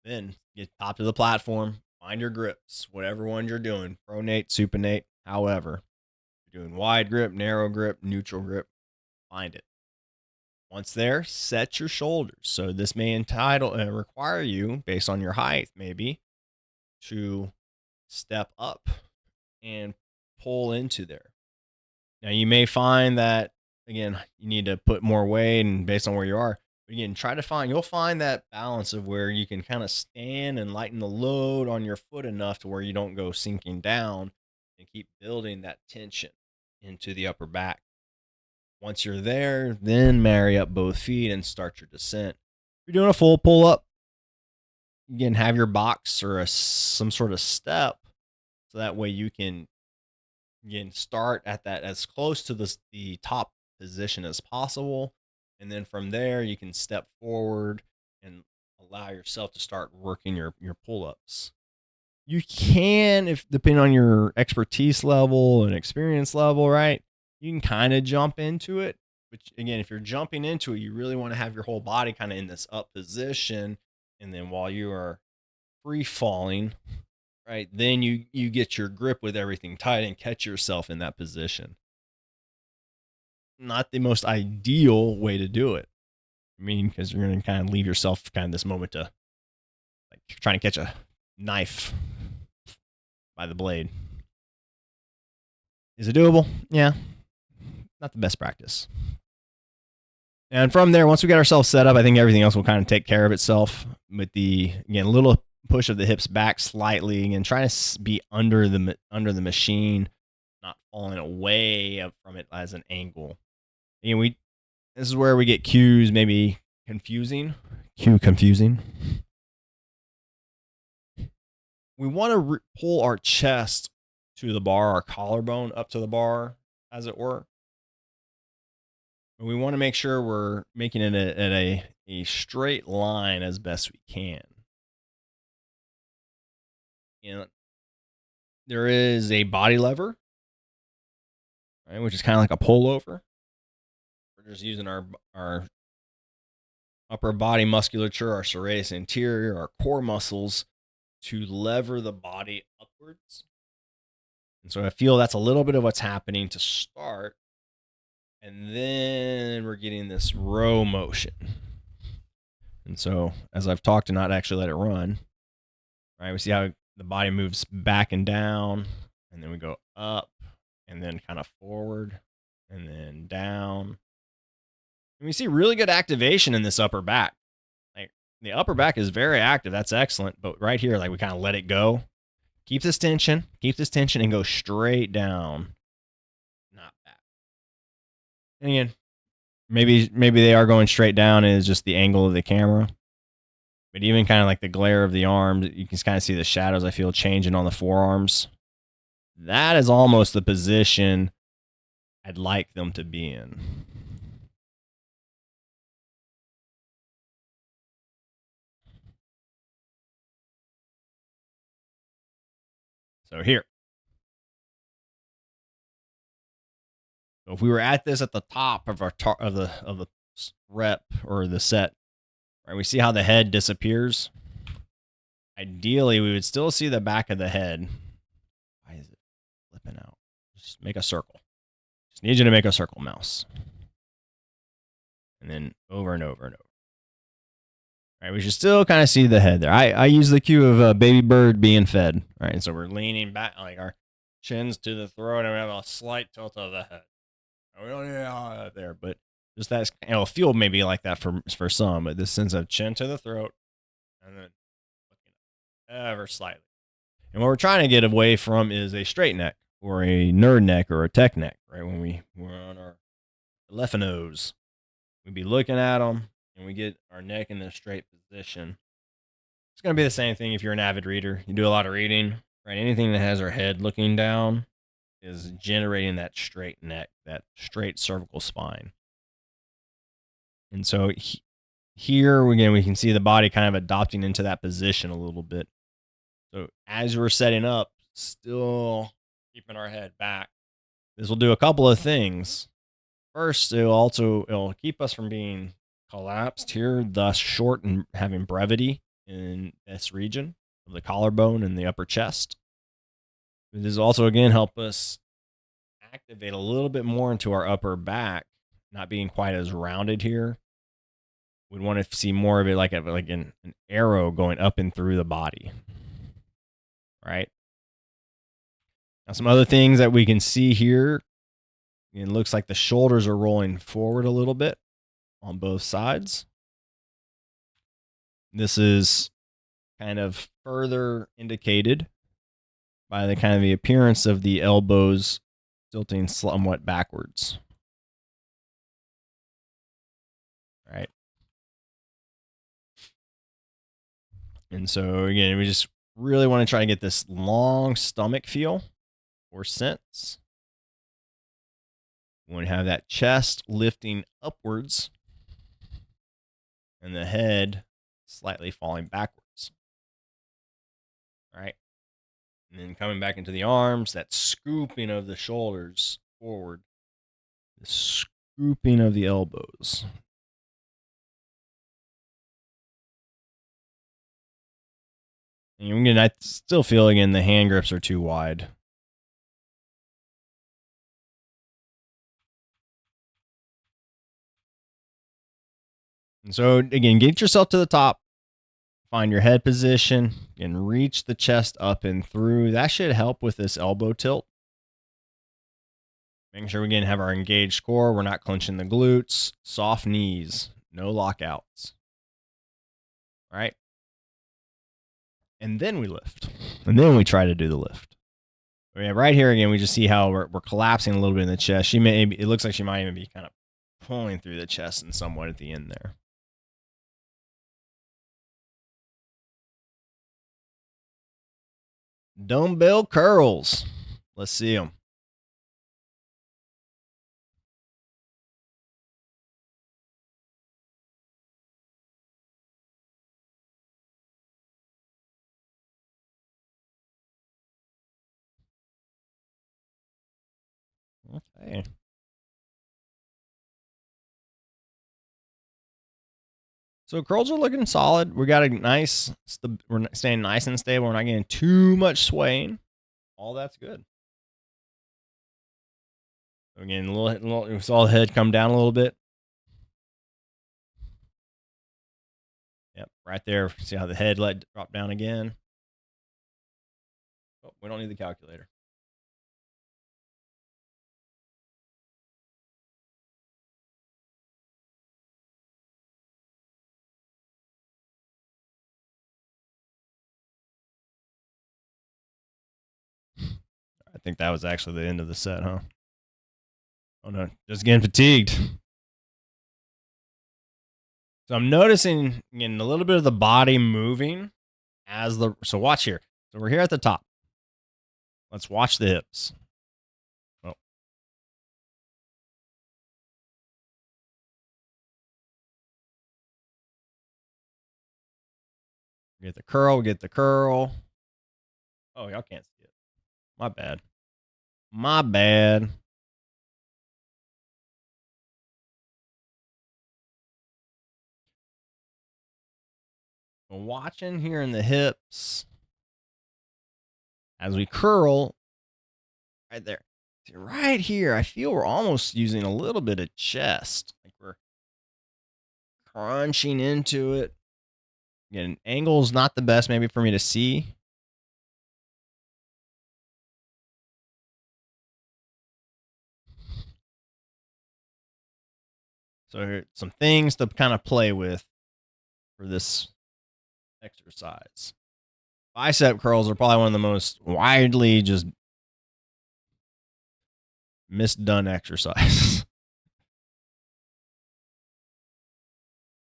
A: Then get top to the platform. Find your grips, whatever ones you're doing. Pronate, supinate, however. You're doing wide grip, narrow grip, neutral grip. Find it. Once there, set your shoulders. So this may require you, based on your height maybe, to step up and pull into there. Now you may find that, again, you need to put more weight, and based on where you are, again, you'll find that balance of where you can kind of stand and lighten the load on your foot enough to where you don't go sinking down, and keep building that tension into the upper back. Once you're there, then marry up both feet and start your descent. If you're doing a full pull up, again, have your box or some sort of step, so that way you can, again, start at that as close to the top position as possible. And then from there, you can step forward and allow yourself to start working your pull-ups. You can, if depending on your expertise level and experience level, right, you can kind of jump into it. But again, if you're jumping into it, you really want to have your whole body kind of in this up position. And then while you are free falling, right, then you get your grip with everything tight and catch yourself in that position. Not the most ideal way to do it. I mean, because you're going to kind of leave yourself kind of this moment to trying to catch a knife by the blade. Is it doable? Yeah. Not the best practice. And from there, once we get ourselves set up, I think everything else will kind of take care of itself with the, again, little push of the hips back slightly and trying to be under the machine, not falling away from it as an angle. Again, this is where we get cues maybe confusing. We want to pull our chest to the bar, our collarbone up to the bar, as it were. We want to make sure we're making it at a straight line as best we can. There is a body lever, right, which is kind of like a pullover. We're just using our upper body musculature, our serratus anterior, our core muscles to lever the body upwards. And so I feel that's a little bit of what's happening to start. And then we're getting this row motion. And so as I've talked to not actually let it run, right, we see how the body moves back and down, and then we go up and then kind of forward and then down. And we see really good activation in this upper back. Like the upper back is very active. That's excellent. But right here, like we kind of let it go. Keep this tension and go straight down. Not back. And again, maybe they are going straight down is just the angle of the camera. But even kind of like the glare of the arms, you can kind of see the shadows I feel changing on the forearms. That is almost the position I'd like them to be in. So here. So if we were at this at the top of our of the rep or the set, right, we see how the head disappears. Ideally, we would still see the back of the head. Why is it flipping out? Just make a circle. Just need you to make a circle, mouse. And then over and over and over. All right, we should still kind of see the head there. I use the cue of a baby bird being fed. All right, and so we're leaning back, like our chins to the throat, and we have a slight tilt of the head. We don't need all that there, but just that, it'll feel maybe like that for some, but this sense of chin to the throat, and then ever slightly. And what we're trying to get away from is a straight neck or a nerd neck or a tech neck, right? When we're on our lephanos, we'd be looking at them and we get our neck in the straight position. It's going to be the same thing if you're an avid reader. You do a lot of reading, right? Anything that has our head looking down is generating that straight neck, that straight cervical spine. And so here, again, we can see the body kind of adopting into that position a little bit. So as we're setting up, still keeping our head back, this will do a couple of things. First, it'll keep us from being collapsed here, thus short and having brevity in this region of the collarbone and the upper chest. This will also, again, help us activate a little bit more into our upper back, not being quite as rounded here. We'd want to see more of it like an arrow going up and through the body. Right? Now, some other things that we can see here, it looks like the shoulders are rolling forward a little bit on both sides. This is kind of further indicated by the kind of the appearance of the elbows tilting somewhat backwards. Right? And so again, we just really want to try to get this long stomach feel or sense. We want to have that chest lifting upwards and the head slightly falling backwards. All right. And then coming back into the arms, that scooping of the shoulders forward, the scooping of the elbows. And again, I still feel, again, the hand grips are too wide. And so, again, get yourself to the top. Find your head position and reach the chest up and through. That should help with this elbow tilt. Making sure we again have our engaged core. We're not clenching the glutes. Soft knees. No lockouts. All right. And then we lift. And then we try to do the lift. Yeah, right here again, we just see how we're collapsing a little bit in the chest. It looks like she might even be kind of pulling through the chest in somewhat at the end there. Dumbbell curls. Let's see them. Okay. So curls are looking solid. We got a nice, we're staying nice and stable. We're not getting too much swaying. All that's good. Again, we saw the head come down a little bit. Yep, right there. See how the head drop down again. Oh, we don't need the calculator. I think that was actually the end of the set, huh? Oh no, just getting fatigued. So I'm noticing again a little bit of the body moving as so watch here. So we're here at the top. Let's watch the hips. Oh. Get the curl, get the curl. Oh, y'all can't see it. My bad. My bad. Watching here in the hips as we curl right there. See, right here, I feel we're almost using a little bit of chest. Like we're crunching into it. Again, angle's not the best maybe for me to see. So here, some things to kind of play with for this exercise. Bicep curls are probably one of the most widely just misdone exercises.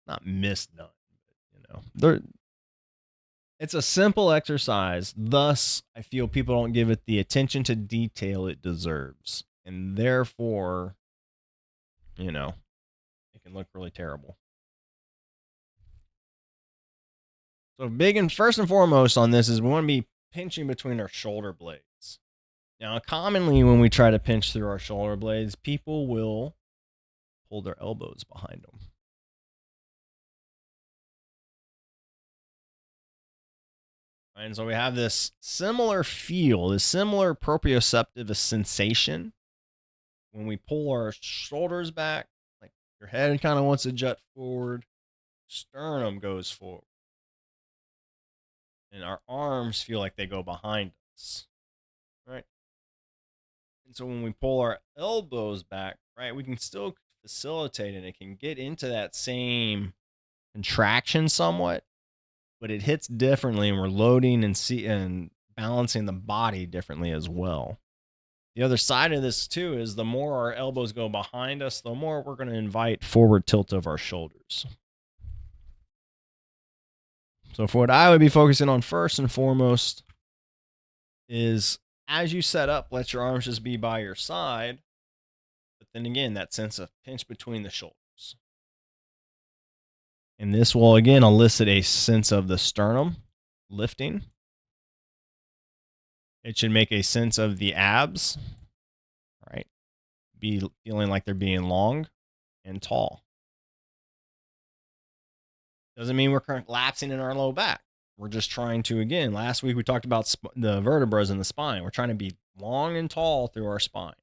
A: Not misdone, but it's a simple exercise. Thus, I feel people don't give it the attention to detail it deserves. And therefore, it can look really terrible. So big and first and foremost on this is we want to be pinching between our shoulder blades. Now, commonly when we try to pinch through our shoulder blades, people will pull their elbows behind them. And so we have this similar feel, this similar proprioceptive sensation when we pull our shoulders back, like your head kind of wants to jut forward, sternum goes forward, and our arms feel like they go behind us, right? And so when we pull our elbows back, right, we can still facilitate and it can get into that same contraction somewhat, but it hits differently and we're loading and balancing the body differently as well. The other side of this too is the more our elbows go behind us, the more we're going to invite forward tilt of our shoulders. So for what I would be focusing on first and foremost is as you set up, let your arms just be by your side. But then again, that sense of pinch between the shoulders. And this will again elicit a sense of the sternum lifting. It should make a sense of the abs, right? Be feeling like they're being long and tall. Doesn't mean we're collapsing in our low back. We're just trying to, again, last week we talked about the vertebrae in the spine. We're trying to be long and tall through our spine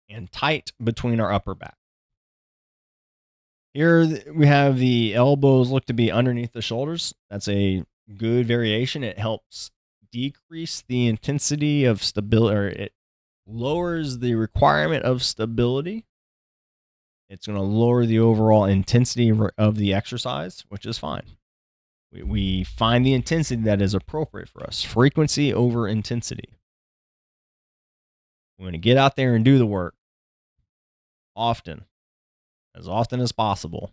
A: and tight between our upper back. Here we have the elbows look to be underneath the shoulders. That's a good variation. It helps decrease the intensity of stability, or it lowers the requirement of stability. It's going to lower the overall intensity of the exercise, which is fine. We find the intensity that is appropriate for us. Frequency over intensity. We're going to get out there and do the work often, as often as possible.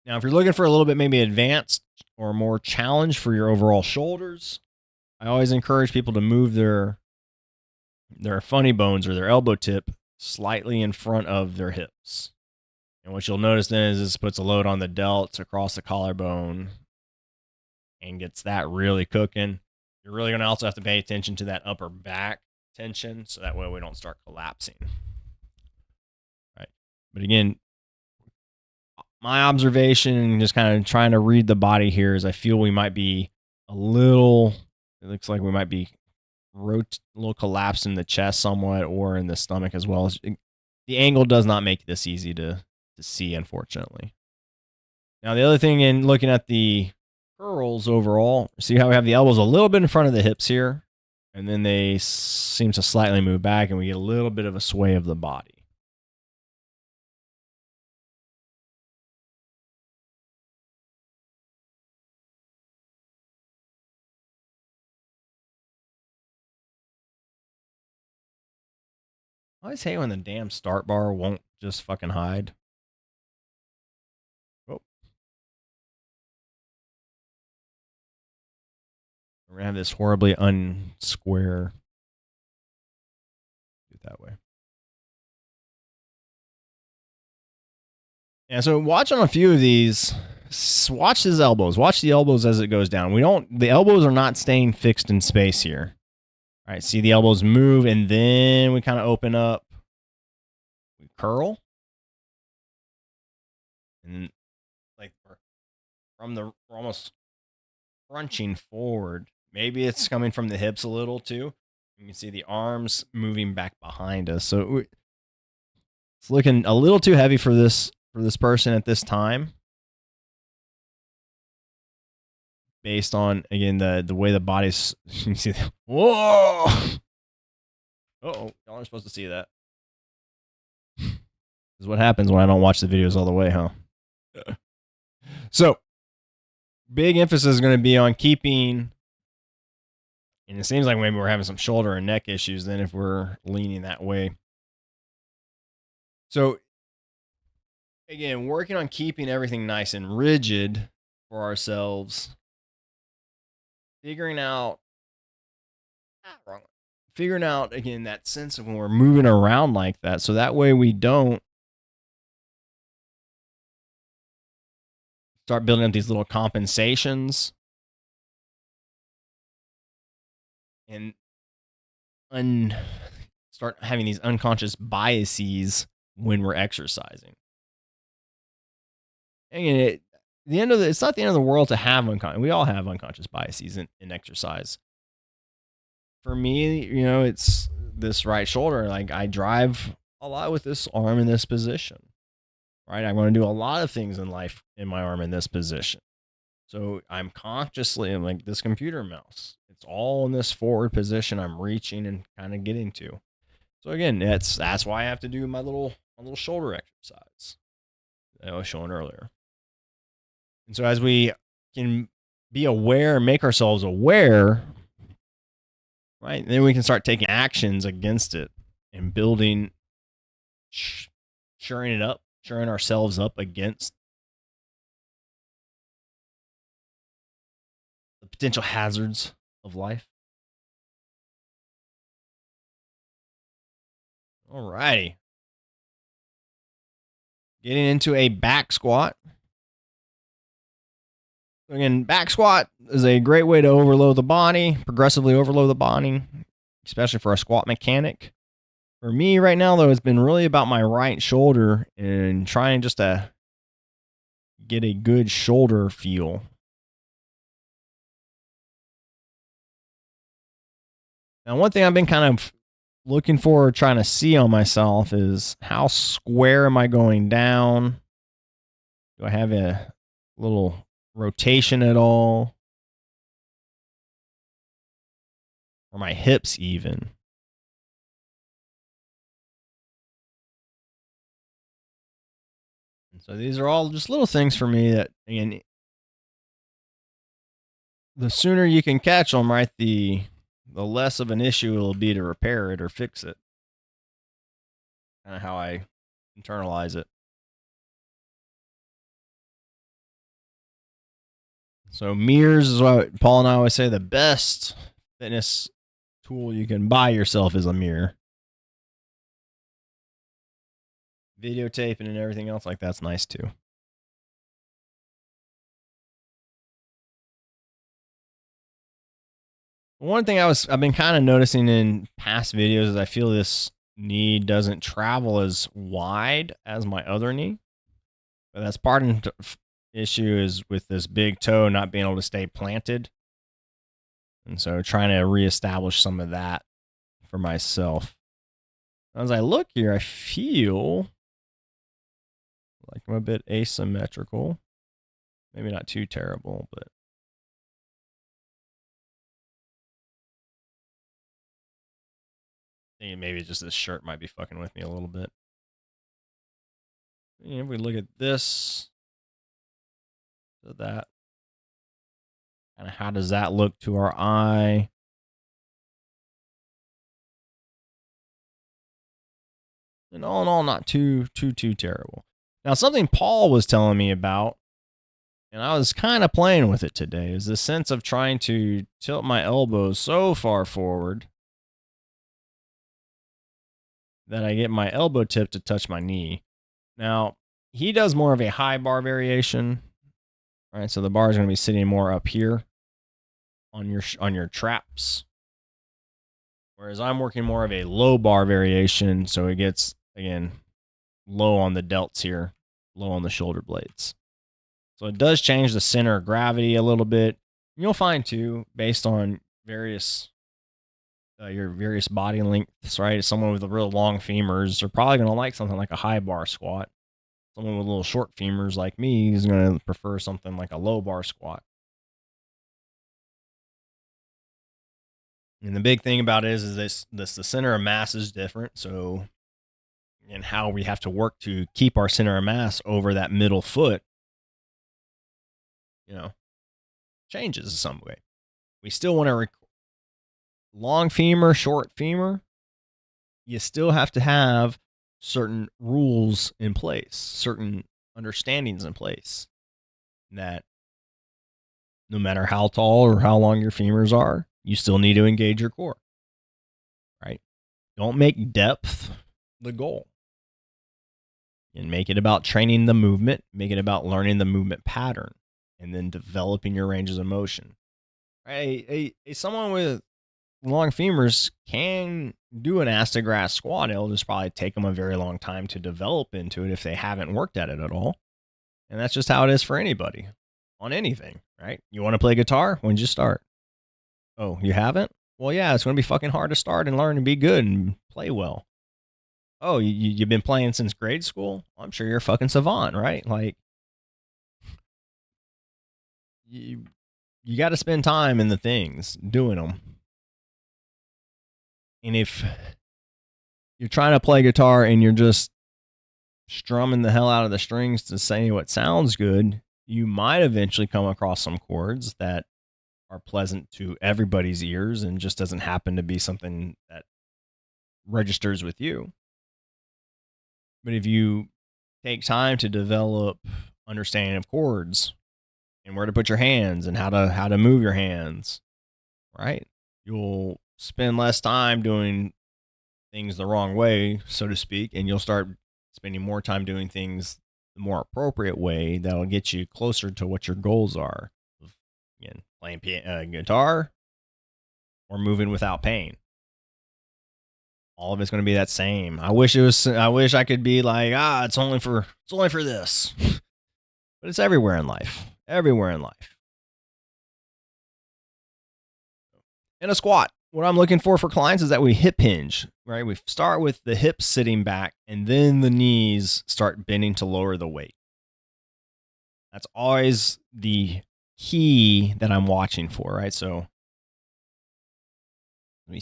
A: Now, if you're looking for a little bit maybe advanced or more challenge for your overall shoulders, I always encourage people to move their funny bones or their elbow tip slightly in front of their hips. And what you'll notice then is this puts a load on the delts across the collarbone and gets that really cooking. You're really going to also have to pay attention to that upper back tension, so that way we don't start collapsing. Right. But again, my observation and just kind of trying to read the body here is I feel we might be it looks like we might be a little collapsed in the chest somewhat, or in the stomach as well. The angle does not make this easy to see, unfortunately. Now, the other thing in looking at the curls overall, see how we have the elbows a little bit in front of the hips here, and then they seem to slightly move back, and we get a little bit of a sway of the body. I always hate when the damn start bar won't just fucking hide. Oh. We're going to have this horribly unsquare. Do it that way. And so watch on a few of these. Watch his elbows. Watch the elbows as it goes down. The elbows are not staying fixed in space here. All right, see the elbows move, and then we kind of open up. We curl. And like we're almost crunching forward. Maybe it's coming from the hips a little too. You can see the arms moving back behind us. So it's looking a little too heavy for this person at this time. Based on, again, the way the body's, you see, whoa! Uh-oh, y'all aren't supposed to see that. This is what happens when I don't watch the videos all the way, huh? So, big emphasis is going to be on keeping, and it seems like maybe we're having some shoulder and neck issues then if we're leaning that way. So, again, working on keeping everything nice and rigid for ourselves. Figuring out, again, that sense of when we're moving around like that. So that way we don't start building up these little compensations and start having these unconscious biases when we're exercising. And it's not the end of the world to have unconscious. We all have unconscious biases in exercise. For me, it's this right shoulder. Like, I drive a lot with this arm in this position, right? I want to do a lot of things in life in my arm in this position. So I'm like this computer mouse. It's all in this forward position I'm reaching and kind of getting to. So again, that's why I have to do my little shoulder exercise that I was showing earlier. And so as we can be aware, make ourselves aware, right? Then we can start taking actions against it and building, shoring ourselves up against the potential hazards of life. All righty. Getting into a back squat. Again, back squat is a great way to overload the body, progressively overload the body, especially for a squat mechanic. For me right now, though, it's been really about my right shoulder and trying just to get a good shoulder feel. Now, one thing I've been kind of looking for, trying to see on myself is how square am I going down? Do I have a little rotation at all? Or my hips even? And so these are all just little things for me that, again, the sooner you can catch them, right, the less of an issue it'll be to repair it or fix it. Kind of how I internalize it. So mirrors is what Paul and I always say, the best fitness tool you can buy yourself is a mirror. Videotaping and everything else like that's nice too. One thing I've been kind of noticing in past videos is I feel this knee doesn't travel as wide as my other knee. But that's part of the issue is with this big toe not being able to stay planted. And so trying to reestablish some of that for myself. As I look here, I feel like I'm a bit asymmetrical. Maybe not too terrible, but I think maybe just this shirt might be fucking with me a little bit. And if we look at this, so that, kind of how does that look to our eye? And all in all, not too terrible. Now, something Paul was telling me about, and I was kind of playing with it today, is the sense of trying to tilt my elbows so far forward that I get my elbow tip to touch my knee. Now, he does more of a high bar variation, right? So the bar is going to be sitting more up here on your traps, whereas I'm working more of a low bar variation, so it gets, again, low on the delts here, low on the shoulder blades. So it does change the center of gravity a little bit. You'll find too, based on various your various body lengths, right? Someone with a real long femurs are probably going to like something like a high bar squat. Someone with little short femurs like me is going to prefer something like a low bar squat. And the big thing about it is the center of mass is different. So, and how we have to work to keep our center of mass over that middle foot, changes in some way. We still want to long femur, short femur. You still have to have certain rules in place, certain understandings in place, that no matter how tall or how long your femurs are, you still need to engage your core, right? Don't make depth the goal. And make it about training the movement, make it about learning the movement pattern, and then developing your ranges of motion. Someone with long femurs can do an ass to grass squat. It'll just probably take them a very long time to develop into it if they haven't worked at it at all. And that's just how it is for anybody on anything, right? You want to play guitar? When did you start? Oh, you haven't? Well, yeah, it's going to be fucking hard to start and learn and be good and play well. Oh, you've been playing since grade school? Well, I'm sure you're a fucking savant, right? Like, you got to spend time in the things, doing them. And if you're trying to play guitar and you're just strumming the hell out of the strings to say what sounds good, you might eventually come across some chords that are pleasant to everybody's ears and just doesn't happen to be something that registers with you. But if you take time to develop understanding of chords and where to put your hands and how to move your hands, right? You'll spend less time doing things the wrong way, so to speak, and you'll start spending more time doing things the more appropriate way that'll get you closer to what your goals are. Again, playing guitar or moving without pain. All of it's going to be that same. I wish I could be like, it's only for this. But it's everywhere in life. Everywhere in life. And a squat. what I'm looking for clients is that we hip hinge, right? We start with the hips sitting back and then the knees start bending to lower the weight. That's always the key that I'm watching for, right? So let me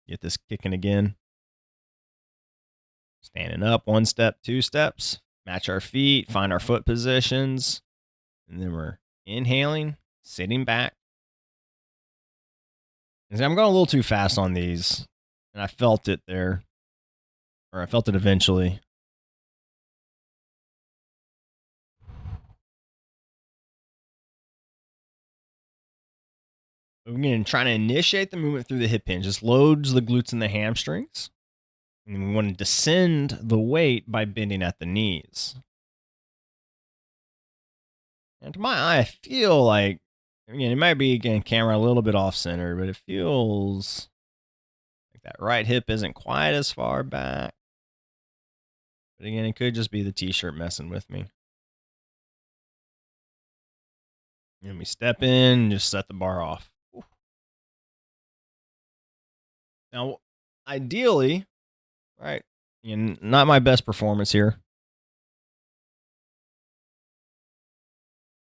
A: get this kicking again. Standing up, 1 step, 2 steps, match our feet, find our foot positions, and then we're inhaling, sitting back. And see, I'm going a little too fast on these, and I felt it there, or I felt it eventually. Again, trying to initiate the movement through the hip hinge. This loads the glutes and the hamstrings. And we want to descend the weight by bending at the knees. And to my eye, I feel like, again, it might be, again, camera a little bit off center, but it feels like that right hip isn't quite as far back. But again, it could just be the t-shirt messing with me. And we step in and just set the bar off. Ooh. Now, ideally, right, and not my best performance here.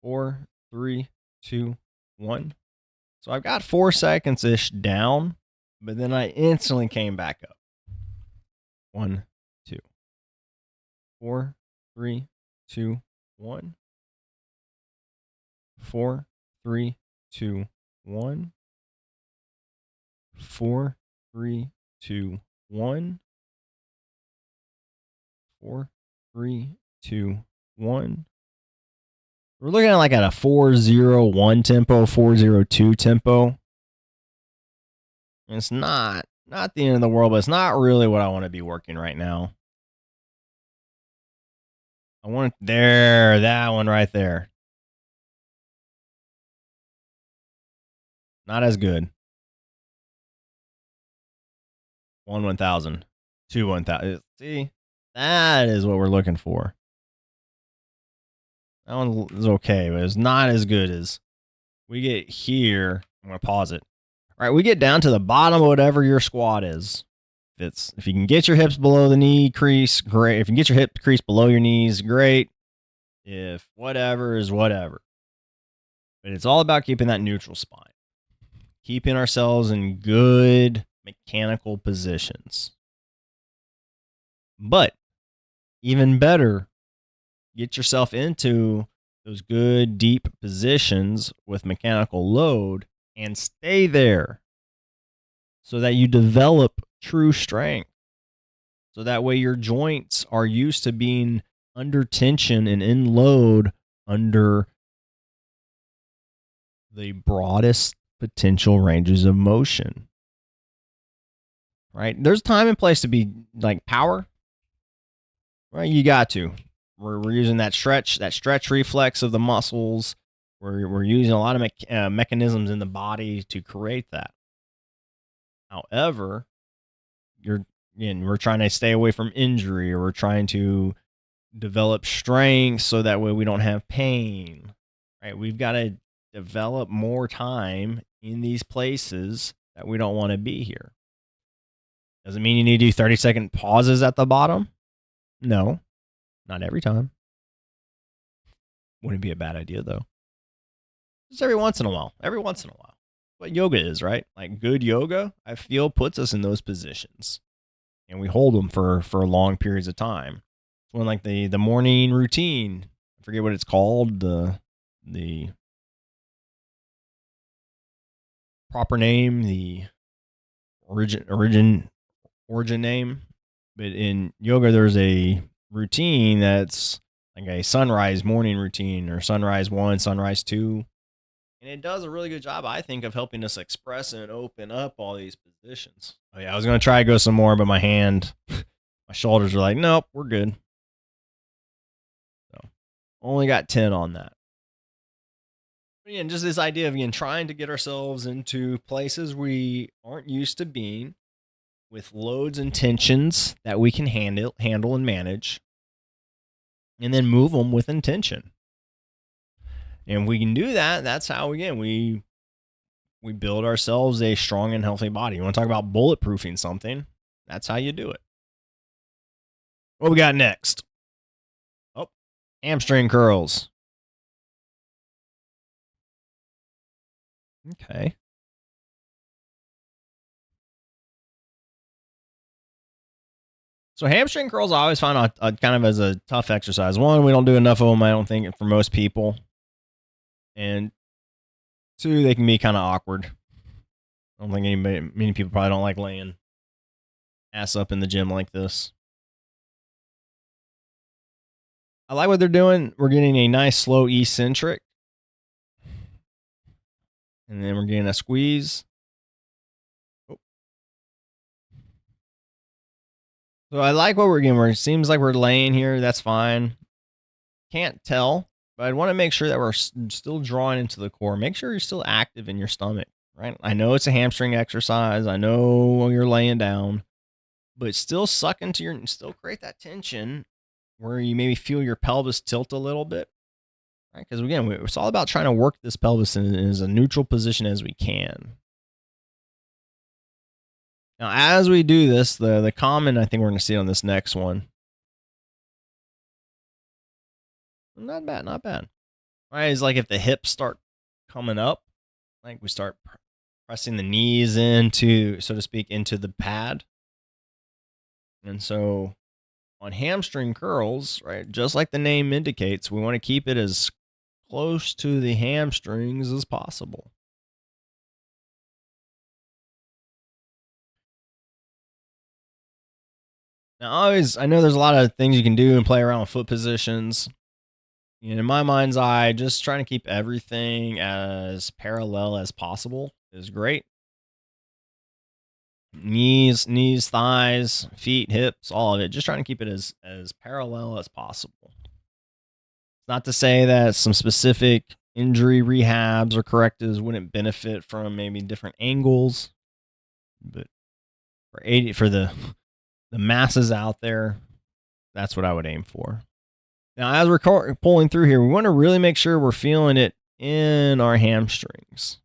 A: 4, 3, 2, 1. So I've got 4 seconds-ish down, but then I instantly came back up. 1, 2. 4, 3, 2, 1. 4, 3, 2, 1. 4, 3, 2, 1. 4, 3, 2, 1. We're looking at like at a 4-0-1 tempo, 4-0-2 tempo. And it's not the end of the world, but it's not really what I want to be working right now. I want there, that one right there. Not as good. 1,000, 2 1,000. See, that is what we're looking for. That one is okay, but it's not as good as we get here. I'm gonna pause it. All right, we get down to the bottom of whatever your squat is. If you can get your hips below the knee crease, great. If you can get your hip crease below your knees, great. If whatever is whatever. But it's all about keeping that neutral spine. Keeping ourselves in good mechanical positions. But even better, get yourself into those good deep positions with mechanical load and stay there so that you develop true strength. So that way your joints are used to being under tension and in load under the broadest potential ranges of motion. Right? There's time and place to be like power. Right? You got to. We're using that stretch reflex of the muscles. We're using a lot of mechanisms in the body to create that. However, we're trying to stay away from injury, or we're trying to develop strength so that way we don't have pain. Right? We've got to develop more time in these places that we don't want to be here. Doesn't mean you need to do 30-second pauses at the bottom. No, not every time. Wouldn't be a bad idea, though. Just every once in a while. Every once in a while. What yoga is, right? Like good yoga, I feel, puts us in those positions. And we hold them for long periods of time. It's when like the morning routine, I forget what it's called, the proper name, the origin name. But in yoga, there's a routine that's like a sunrise morning routine, or sunrise 1, sunrise 2. And it does a really good job, I think, of helping us express and open up all these positions. Oh yeah, I was going to try to go some more, but my shoulders are like, nope, we're good. So only got 10 on that. But again, just this idea of, again, trying to get ourselves into places we aren't used to being, with loads and tensions that we can handle and manage, and then move them with intention. And we can do that. That's how, again, we we build ourselves a strong and healthy body. You want to talk about bulletproofing something? That's how you do it. What we got next? Oh, hamstring curls. Okay. So hamstring curls I always find a kind of as a tough exercise. One, we don't do enough of them, I don't think, for most people. And two, they can be kind of awkward. I don't think many people probably don't like laying ass up in the gym like this. I like what they're doing. We're getting a nice slow eccentric. And then we're getting a squeeze. Oh. So I like what we're getting. It seems like we're laying here. That's fine. Can't tell, but I want to make sure that we're still drawing into the core. Make sure you're still active in your stomach, right? I know it's a hamstring exercise. I know you're laying down, but still suck into still create that tension where you maybe feel your pelvis tilt a little bit, right? Because again, it's all about trying to work this pelvis in as a neutral position as we can. Now, as we do this, the common I think we're going to see on this next one. Not bad, not bad. Right, is like if the hips start coming up, like we start pressing the knees into, so to speak, into the pad. And so on hamstring curls, right, just like the name indicates, we want to keep it as close to the hamstrings as possible. Now, I know there's a lot of things you can do and play around with foot positions. And in my mind's eye, just trying to keep everything as parallel as possible is great. Knees, thighs, feet, hips, all of it. Just trying to keep it as parallel as possible. Not to say that some specific injury rehabs or correctives wouldn't benefit from maybe different angles, but for the masses out there, that's what I would aim for. Now, as we're pulling through here, we want to really make sure we're feeling it in our hamstrings.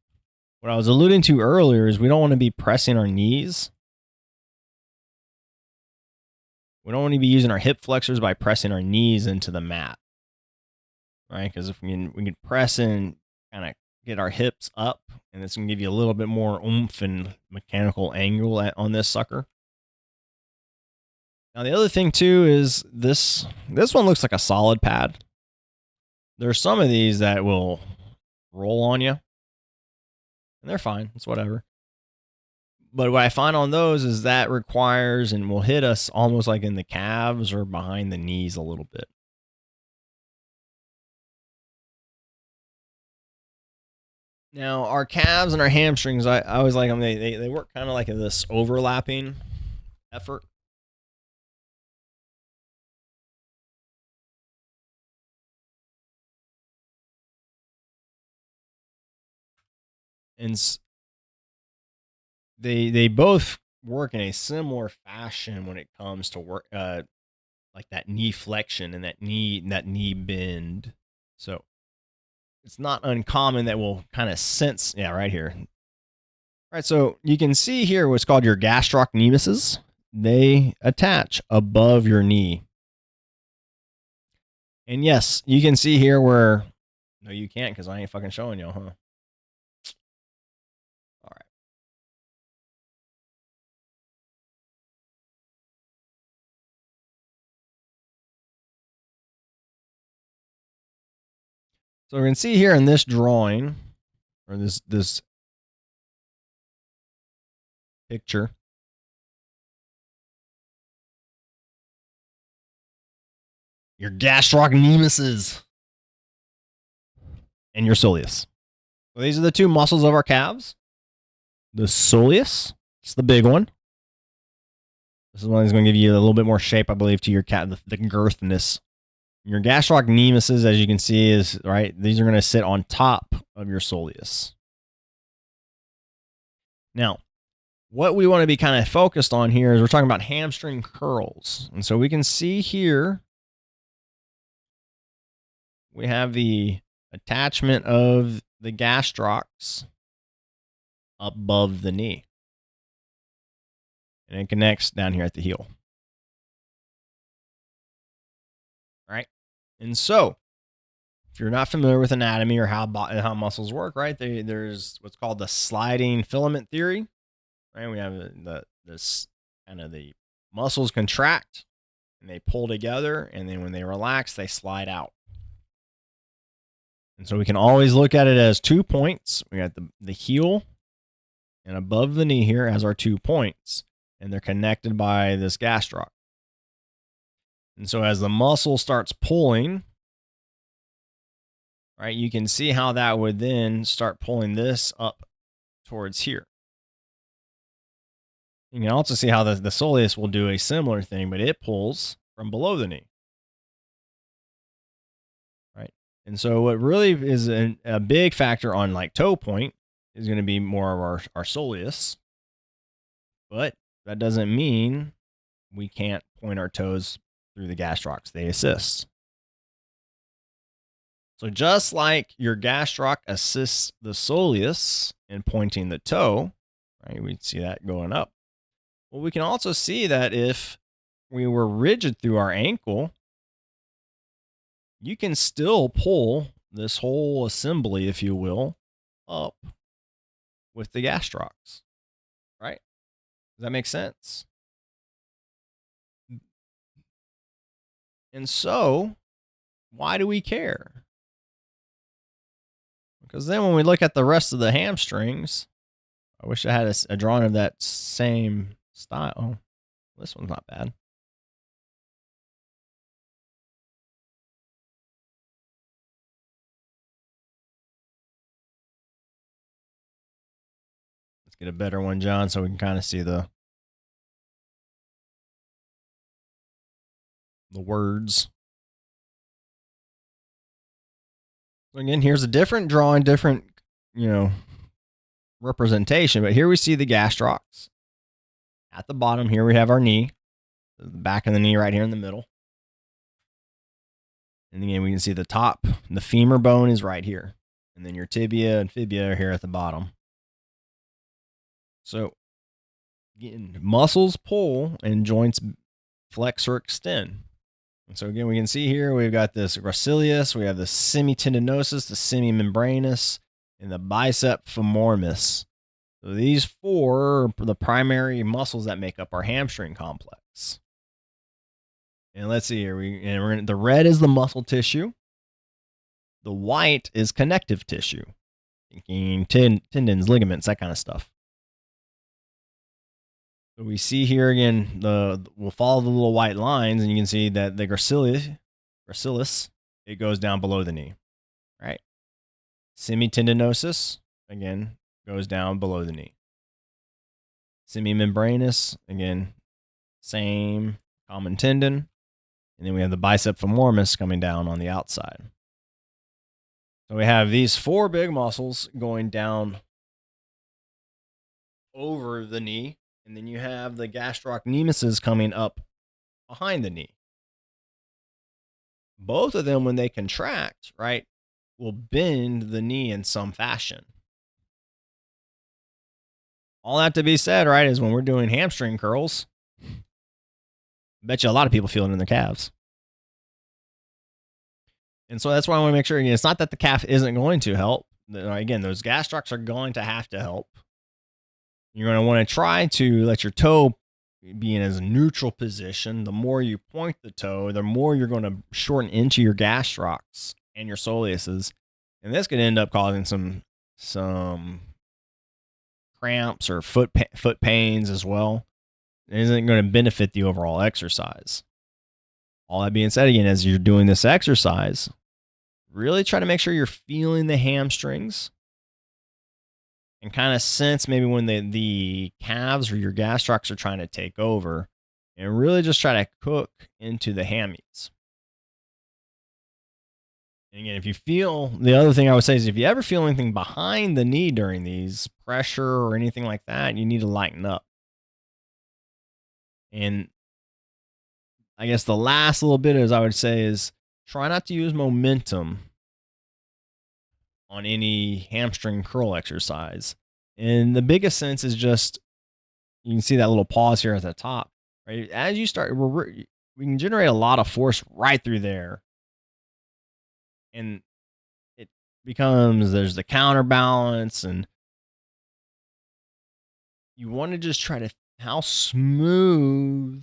A: What I was alluding to earlier is we don't want to be pressing our knees. We don't want to be using our hip flexors by pressing our knees into the mat, right? Because if we can press and kind of get our hips up, and it's going to give you a little bit more oomph and mechanical angle on this sucker. Now, the other thing too is this one looks like a solid pad. There's some of these that will roll on you, and they're fine. It's whatever. But what I find on those is that requires and will hit us almost like in the calves or behind the knees a little bit. Now, our calves and our hamstrings, I always like them. They work kind of like this overlapping effort. And they both work in a similar fashion when it comes to work, like that knee flexion and that knee bend. So it's not uncommon that we'll kind of sense, yeah, right here. All right, so you can see here what's called your gastrocnemiuses. They attach above your knee. And yes, you can see here where, no, you can't because I ain't fucking showing you, huh? All right. So we can see here in this drawing, or this picture, your gastrocnemiuses and your soleus. So these are the two muscles of our calves. The soleus, it's the big one. This is one that's going to give you a little bit more shape, I believe, to your calf, the girthness. Your gastrocnemiuses, as you can see, is right. These are going to sit on top of your soleus. Now, what we want to be kind of focused on here is we're talking about hamstring curls. And so we can see here, we have the attachment of the gastrocs above the knee. And it connects down here at the heel. Right? And so, if you're not familiar with anatomy or how muscles work, right? There's what's called the sliding filament theory, right? We have this kind of the muscles contract and they pull together, and then when they relax, they slide out. And so we can always look at it as 2 points. We got the heel and above the knee here as our 2 points, and they're connected by this gastroc. And so as the muscle starts pulling, right, you can see how that would then start pulling this up towards here. You can also see how the soleus will do a similar thing, but it pulls from below the knee. Right. And so what really is a big factor on like toe point is going to be more of our soleus. But that doesn't mean we can't point our toes through the gastrocs. They assist. So just like your gastroc assists the soleus in pointing the toe, right? We'd see that going up. Well, we can also see that if we were rigid through our ankle, you can still pull this whole assembly, if you will, up with the gastrocs, right? Does that make sense? And so, why do we care? Because then when we look at the rest of the hamstrings, I wish I had a drawing of that same style. Oh, this one's not bad. Let's get a better one, John, so we can kind of see the words. So again, here's a different drawing, different, representation. But here we see the gastrocs. At the bottom here, we have our knee. The back of the knee right here in the middle. And again, we can see the top. The femur bone is right here. And then your tibia and fibia are here at the bottom. So, again, muscles pull and joints flex or extend. And so, again, we can see here we've got this gracilis, we have the semitendinosus, the semimembranous, and the bicep femoris. So these four are the primary muscles that make up our hamstring complex. And let's see here. The red is the muscle tissue. The white is connective tissue. Thinking tendons, ligaments, that kind of stuff. So we see here again, we'll follow the little white lines, and you can see that the gracilis, it goes down below the knee. Right? Semitendinosus, again, goes down below the knee. Semimembranous, again, same common tendon. And then we have the bicep femoris coming down on the outside. So we have these four big muscles going down over the knee. And then you have the gastrocnemiuses coming up behind the knee. Both of them, when they contract, right, will bend the knee in some fashion. All that to be said, right, is when we're doing hamstring curls, I bet you a lot of people feel it in their calves. And so that's why I want to make sure, again, it's not that the calf isn't going to help. Again, those gastrocs are going to have to help. You're going to want to try to let your toe be in as a neutral position. The more you point the toe, the more you're going to shorten into your gastrocs and your soleuses. And this could end up causing some cramps or foot pains as well. It isn't going to benefit the overall exercise. All that being said, again, as you're doing this exercise, really try to make sure you're feeling the hamstrings and kind of sense maybe when the calves or your gastrocs are trying to take over, and really just try to cook into the hammies. And again, if you feel, the other thing I would say is if you ever feel anything behind the knee during these, pressure or anything like that, you need to lighten up. And I guess the last little bit is I would say is try not to use momentum on any hamstring curl exercise. And the biggest sense is just, you can see that little pause here at the top, right? As you start, we can generate a lot of force right through there. And it becomes, there's the counterbalance, and you want to just try to, how smooth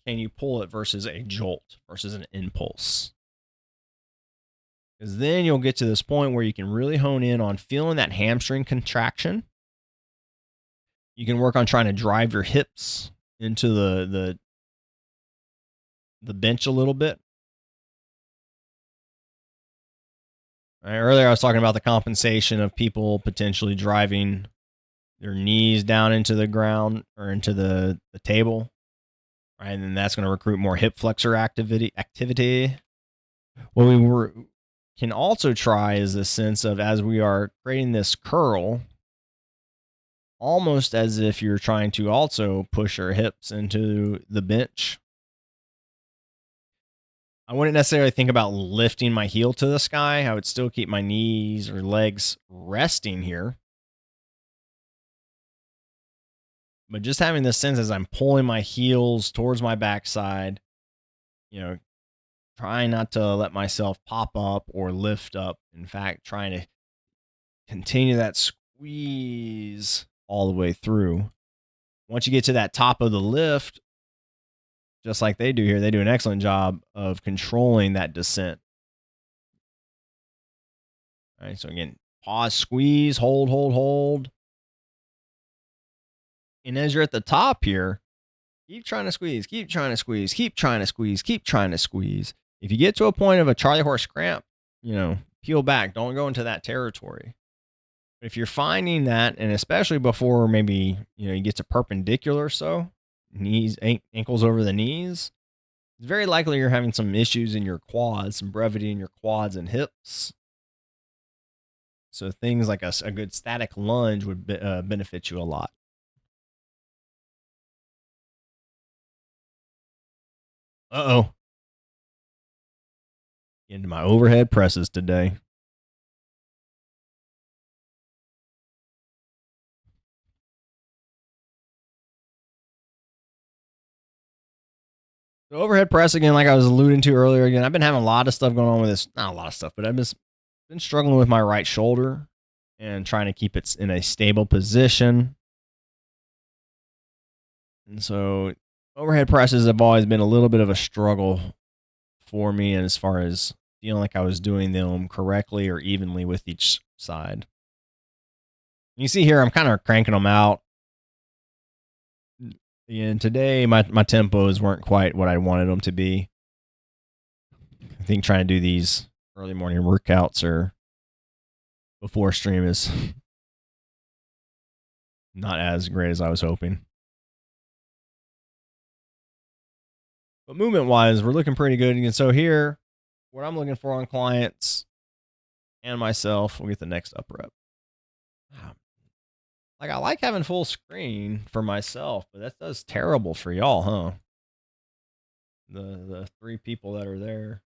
A: can you pull it versus a jolt, versus an impulse? Because then you'll get to this point where you can really hone in on feeling that hamstring contraction. You can work on trying to drive your hips into the bench a little bit. Right, earlier I was talking about the compensation of people potentially driving their knees down into the ground or into the table, right? And then that's going to recruit more hip flexor activity. What we can also try is the sense of, as we are creating this curl, almost as if you're trying to also push your hips into the bench. I wouldn't necessarily think about lifting my heel to the sky. I would still keep my knees or legs resting here. But just having this sense as I'm pulling my heels towards my backside, trying not to let myself pop up or lift up. In fact, trying to continue that squeeze all the way through. Once you get to that top of the lift, just like they do here, they do an excellent job of controlling that descent. All right, so again, pause, squeeze, hold. And as you're at the top here, keep trying to squeeze. If you get to a point of a Charlie horse cramp, peel back. Don't go into that territory. But if you're finding that, and especially before maybe, you get to perpendicular, so knees, ankles over the knees, it's very likely you're having some issues in your quads, some brevity in your quads and hips. So things like a good static lunge would benefit you a lot. Uh-oh. Into my overhead presses today. The overhead press, again, like I was alluding to earlier, again, I've been having a lot of stuff going on with this. Not a lot of stuff, but I've just been struggling with my right shoulder and trying to keep it in a stable position. And so overhead presses have always been a little bit of a struggle for me, and as far as feeling like I was doing them correctly or evenly with each side. You see here, I'm kind of cranking them out. And today, my tempos weren't quite what I wanted them to be. I think trying to do these early morning workouts or before stream is not as great as I was hoping. But movement-wise, we're looking pretty good. And so here, what I'm looking for on clients and myself, we'll get the next up rep. Like, I like having full screen for myself, but that does terrible for y'all, huh? The 3 people that are there.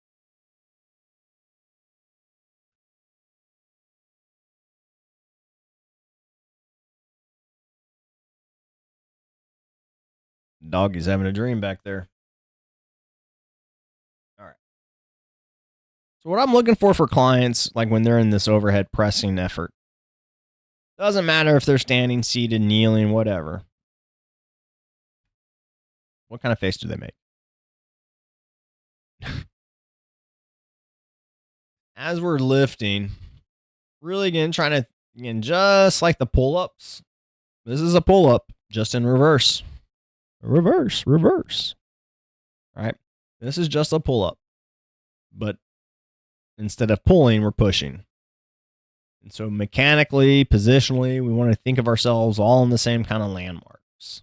A: Doggy's having a dream back there. All right. So what I'm looking for clients, like when they're in this overhead pressing effort, doesn't matter if they're standing, seated, kneeling, whatever. What kind of face do they make? As we're lifting, really again, trying to, again, just like the pull-ups. This is a pull-up, just in reverse. Reverse. Right? This is just a pull-up. But instead of pulling, we're pushing. And so mechanically, positionally, we want to think of ourselves all in the same kind of landmarks.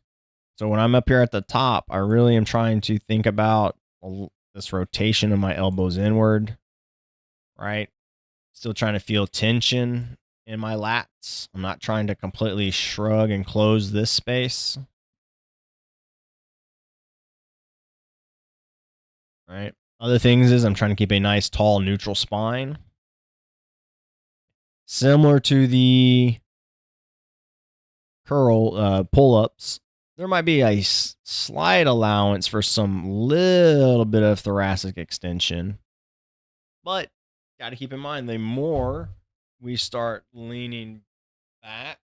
A: So when I'm up here at the top, I really am trying to think about this rotation of my elbows inward, right? Still trying to feel tension in my lats. I'm not trying to completely shrug and close this space. Right? Other things is I'm trying to keep a nice, tall, neutral spine. Similar to the pull-ups, there might be a slight allowance for some little bit of thoracic extension. But got to keep in mind, the more we start leaning back,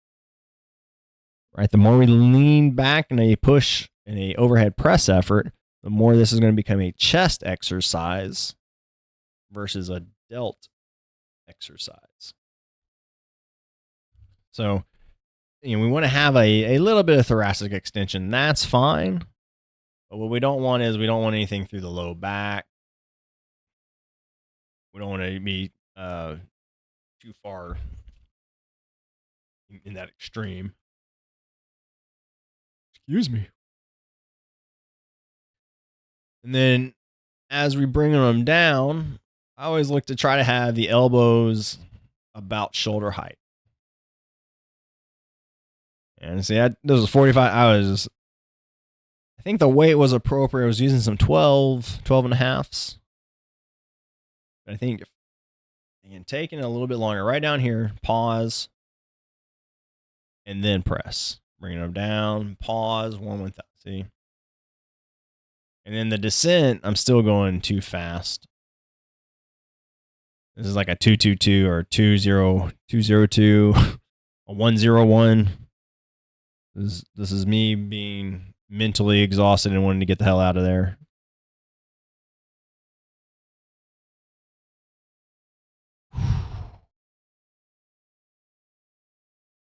A: right? The more we lean back in a push in a overhead press effort, the more this is going to become a chest exercise versus a delt exercise. So, we want to have a little bit of thoracic extension. That's fine. But what we don't want is we don't want anything through the low back. We don't want to be too far in that extreme. Excuse me. And then as we bring them down, I always look to try to have the elbows about shoulder height. And see, this was 45. I think the weight was appropriate. I was using some 12 and a halves. I think again, taking it a little bit longer, right down here, pause, and then press. Bringing them down, pause, 1 thumb. See? And then the descent, I'm still going too fast. This is like a 222 or 202, a 101. This is me being mentally exhausted and wanting to get the hell out of there.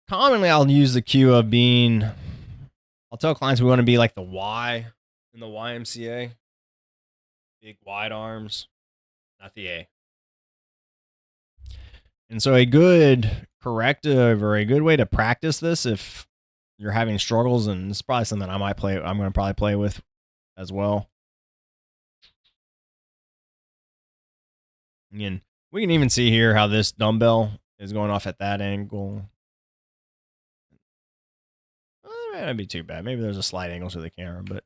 A: Commonly, I'll use the cue of being, I'll tell clients we want to be like the Y in the YMCA. Big wide arms, not the A. And so a good corrective or a good way to practice this if you're having struggles, and it's probably something I'm going to probably play with as well. Again, we can even see here how this dumbbell is going off at that angle. It might not be too bad. Maybe there's a slight angle to the camera, but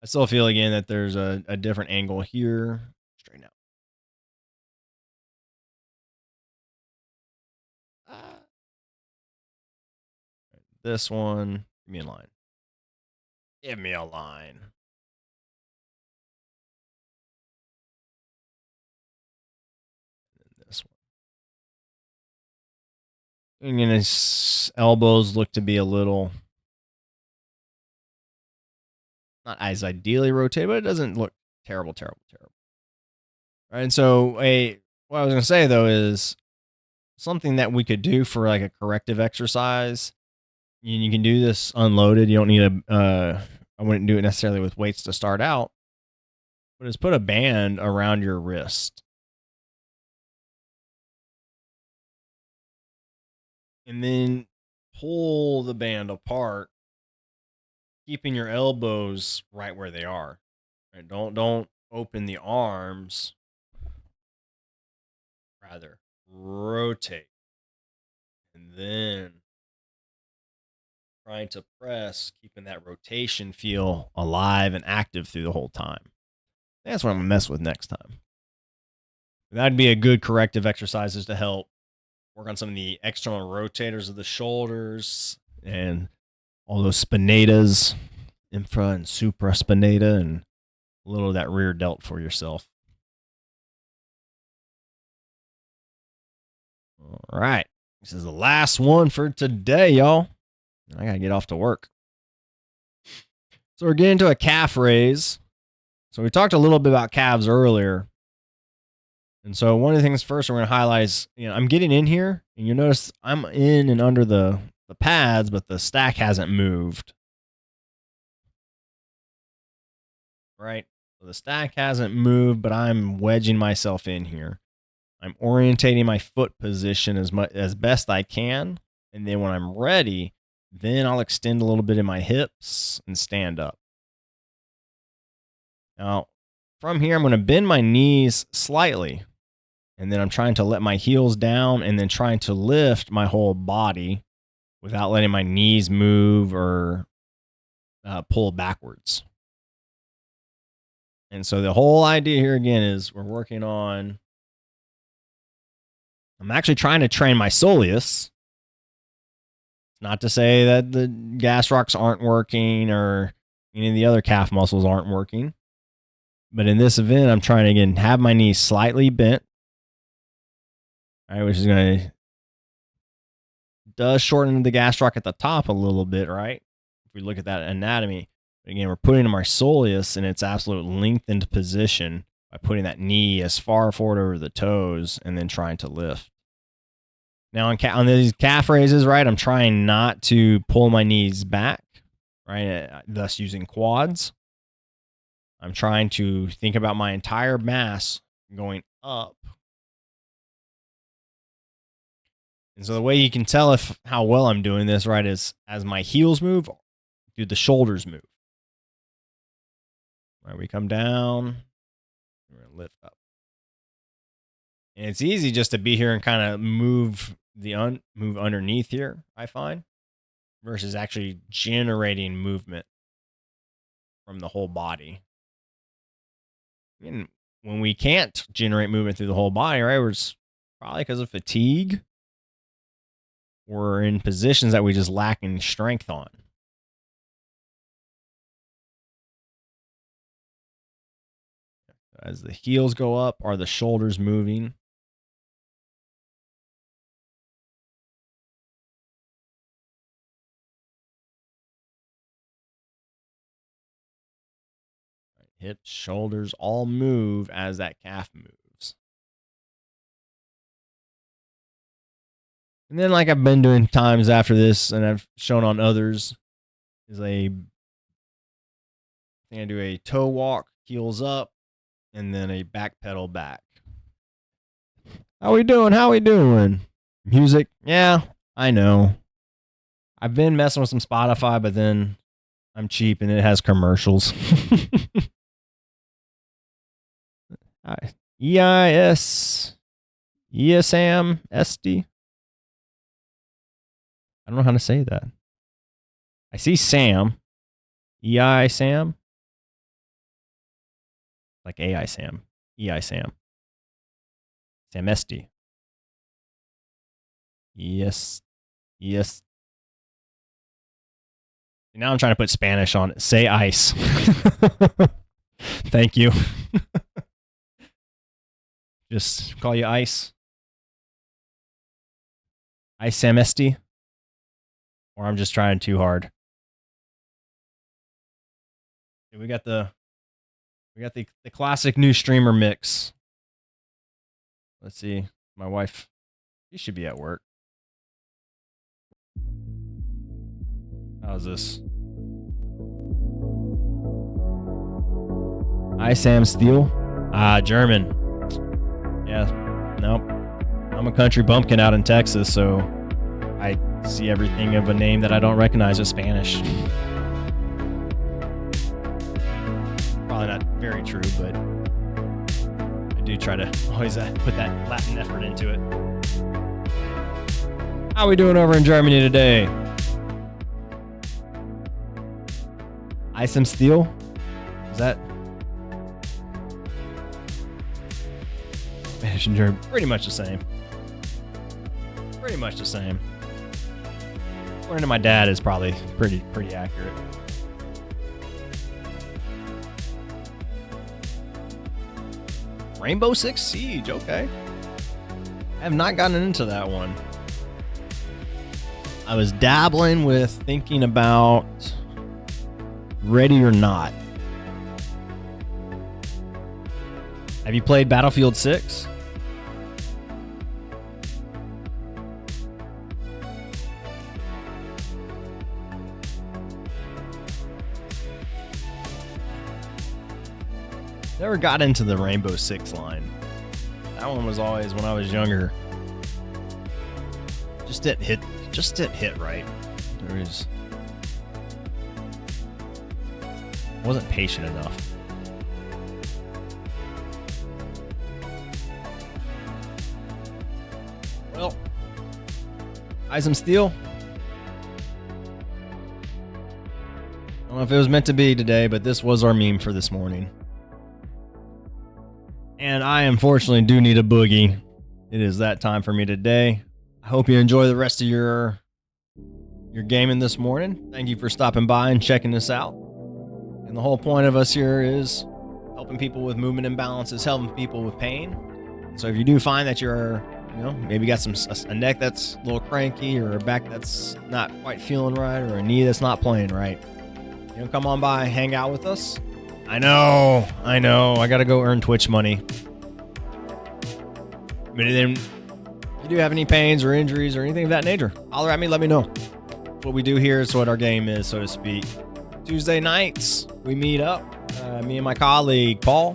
A: I still feel again that there's a different angle here. Straighten out. This one, give me a line. Give me a line. And this one. And his elbows look to be a little, not as ideally rotated, but it doesn't look terrible. Right, and so what I was going to say though is something that we could do for like a corrective exercise. You can do this unloaded. You don't need I wouldn't do it necessarily with weights to start out, but is put a band around your wrist. And then pull the band apart, keeping your elbows right where they are. Right? Don't open the arms. Rather, rotate. And then trying to press, keeping that rotation feel alive and active through the whole time. That's what I'm going to mess with next time. That'd be a good corrective exercises to help work on some of the external rotators of the shoulders and all those spinatas, infra and supraspinata, and a little of that rear delt for yourself. All right. This is the last one for today, y'all. I got to get off to work. So we're getting to a calf raise. So we talked a little bit about calves earlier. And so one of the things first we're going to highlight is, I'm getting in here, and you notice I'm in and under the pads, but the stack hasn't moved. Right? So the stack hasn't moved, but I'm wedging myself in here. I'm orientating my foot position as best I can. And then when I'm ready, then I'll extend a little bit in my hips and stand up. Now, from here, I'm going to bend my knees slightly. And then I'm trying to let my heels down and then trying to lift my whole body without letting my knees move or pull backwards. And so the whole idea here again is we're working on, I'm actually trying to train my soleus. Not to say that the gastrocs aren't working or any of the other calf muscles aren't working. But in this event, I'm trying to, again, have my knees slightly bent. All right, which is going to does shorten the gastroc at the top a little bit, right? If we look at that anatomy. But again, we're putting my soleus in its absolute lengthened position by putting that knee as far forward over the toes and then trying to lift. Now on these calf raises, right, I'm trying not to pull my knees back, right, thus using quads. I'm trying to think about my entire mass going up. And so the way you can tell how well I'm doing this, right, is as my heels move, do the shoulders move. All right, we come down, we're going to lift up. And it's easy just to be here and kind of move underneath here, I find, versus actually generating movement from the whole body. And when we can't generate movement through the whole body, right, it's probably because of fatigue. We're in positions that we just lack in strength on. As the heels go up, are the shoulders moving? Hips, shoulders all move as that calf moves. And then, like I've been doing times after this, and I've shown on others, is I do a toe walk, heels up, and then a back pedal back. How we doing? How we doing? Music? Yeah, I know. I've been messing with some Spotify, but then I'm cheap and it has commercials. EISAM-SD. I don't know how to say that. I see Sam. EI-SAM. Like AI-SAM. EI-SAM. Sam-SD. Yes. Yes. Now I'm trying to put Spanish on it. Say ice. Thank you. Just call you Ice. Ice Samesti. Or I'm just trying too hard. We got the classic new streamer mix. Let's see. My wife, she should be at work. How's this? I Sam Steele. German. Yeah. Nope. I'm a country bumpkin out in Texas, so I see everything of a name that I don't recognize as Spanish. Probably not very true, but I do try to always put that Latin effort into it. How are we doing over in Germany today? Ice and Steel? Is that Spanish and German? Pretty much the same. Pretty much the same. According to my dad, is probably pretty accurate. Rainbow Six Siege, okay. I have not gotten into that one. I was dabbling with thinking about Ready or Not. Have you played Battlefield 6? Never got into the Rainbow Six line. That one was always, when I was younger, just didn't hit right. Wasn't patient enough. Well, Ice and Steel. I don't know if it was meant to be today, but this was our meme for this morning. And I unfortunately do need a boogie. It is that time for me today. I hope you enjoy the rest of your you're gaming this morning. Thank you for stopping by and checking this out. And the whole point of us here is helping people with movement imbalances, helping people with pain. So if you do find that you're, maybe got a neck that's a little cranky, or a back that's not quite feeling right, or a knee that's not playing right, come on by, hang out with us. I know. I got to go earn Twitch money. But then, if you do have any pains or injuries or anything of that nature, holler at me, let me know. What we do here is what our game is, so to speak. Tuesday nights, we meet up. Me and my colleague, Paul,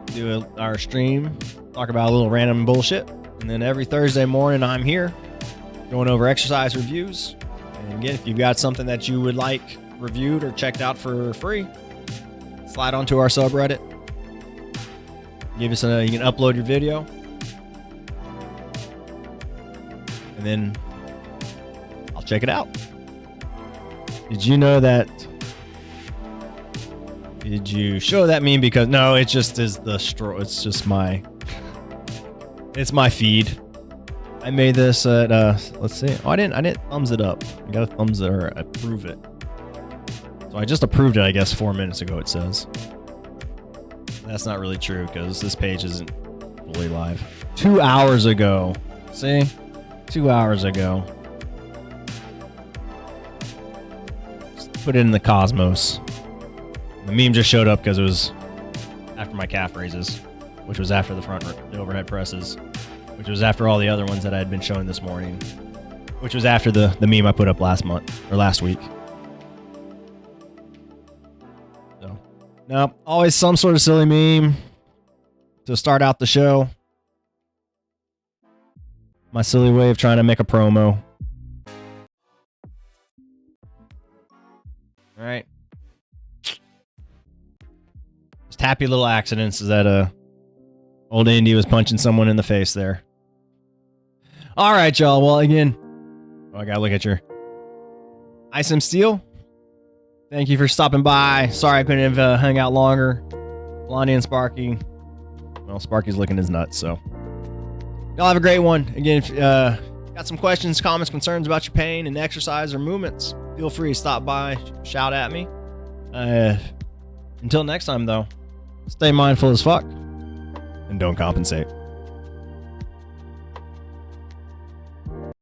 A: do our stream, talk about a little random bullshit. And then every Thursday morning, I'm here going over exercise reviews. And again, if you've got something that you would like reviewed or checked out for free, slide onto our subreddit. Give us you can upload your video. And then I'll check it out. Did you know that? Did you show that meme? Because no, it just is the straw. It's just it's my feed. I made this at let's see. Oh, I didn't thumbs it up. I got to thumbs it or approve it. So I just approved it, I guess 4 minutes ago, it says. That's not really true because this page isn't fully live. 2 hours ago. See? 2 hours ago. Just put it in the cosmos. The meme just showed up because it was after my calf raises, which was after the overhead presses, which was after all the other ones that I had been showing this morning, which was after the meme I put up last week. So, no, always some sort of silly meme to start out the show. My silly way of trying to make a promo. All right. Just happy little accidents that old Indy was punching someone in the face there. All right, y'all. Well, again, I gotta look at your Ice and Steel. Thank you for stopping by. Sorry I couldn't have hung out longer. Blondie and Sparky. Well, Sparky's licking his nuts, so. Y'all have a great one. Again, if got some questions, comments, concerns about your pain and exercise or movements, feel free to stop by, shout at me. Until next time, though, stay mindful as fuck and don't compensate.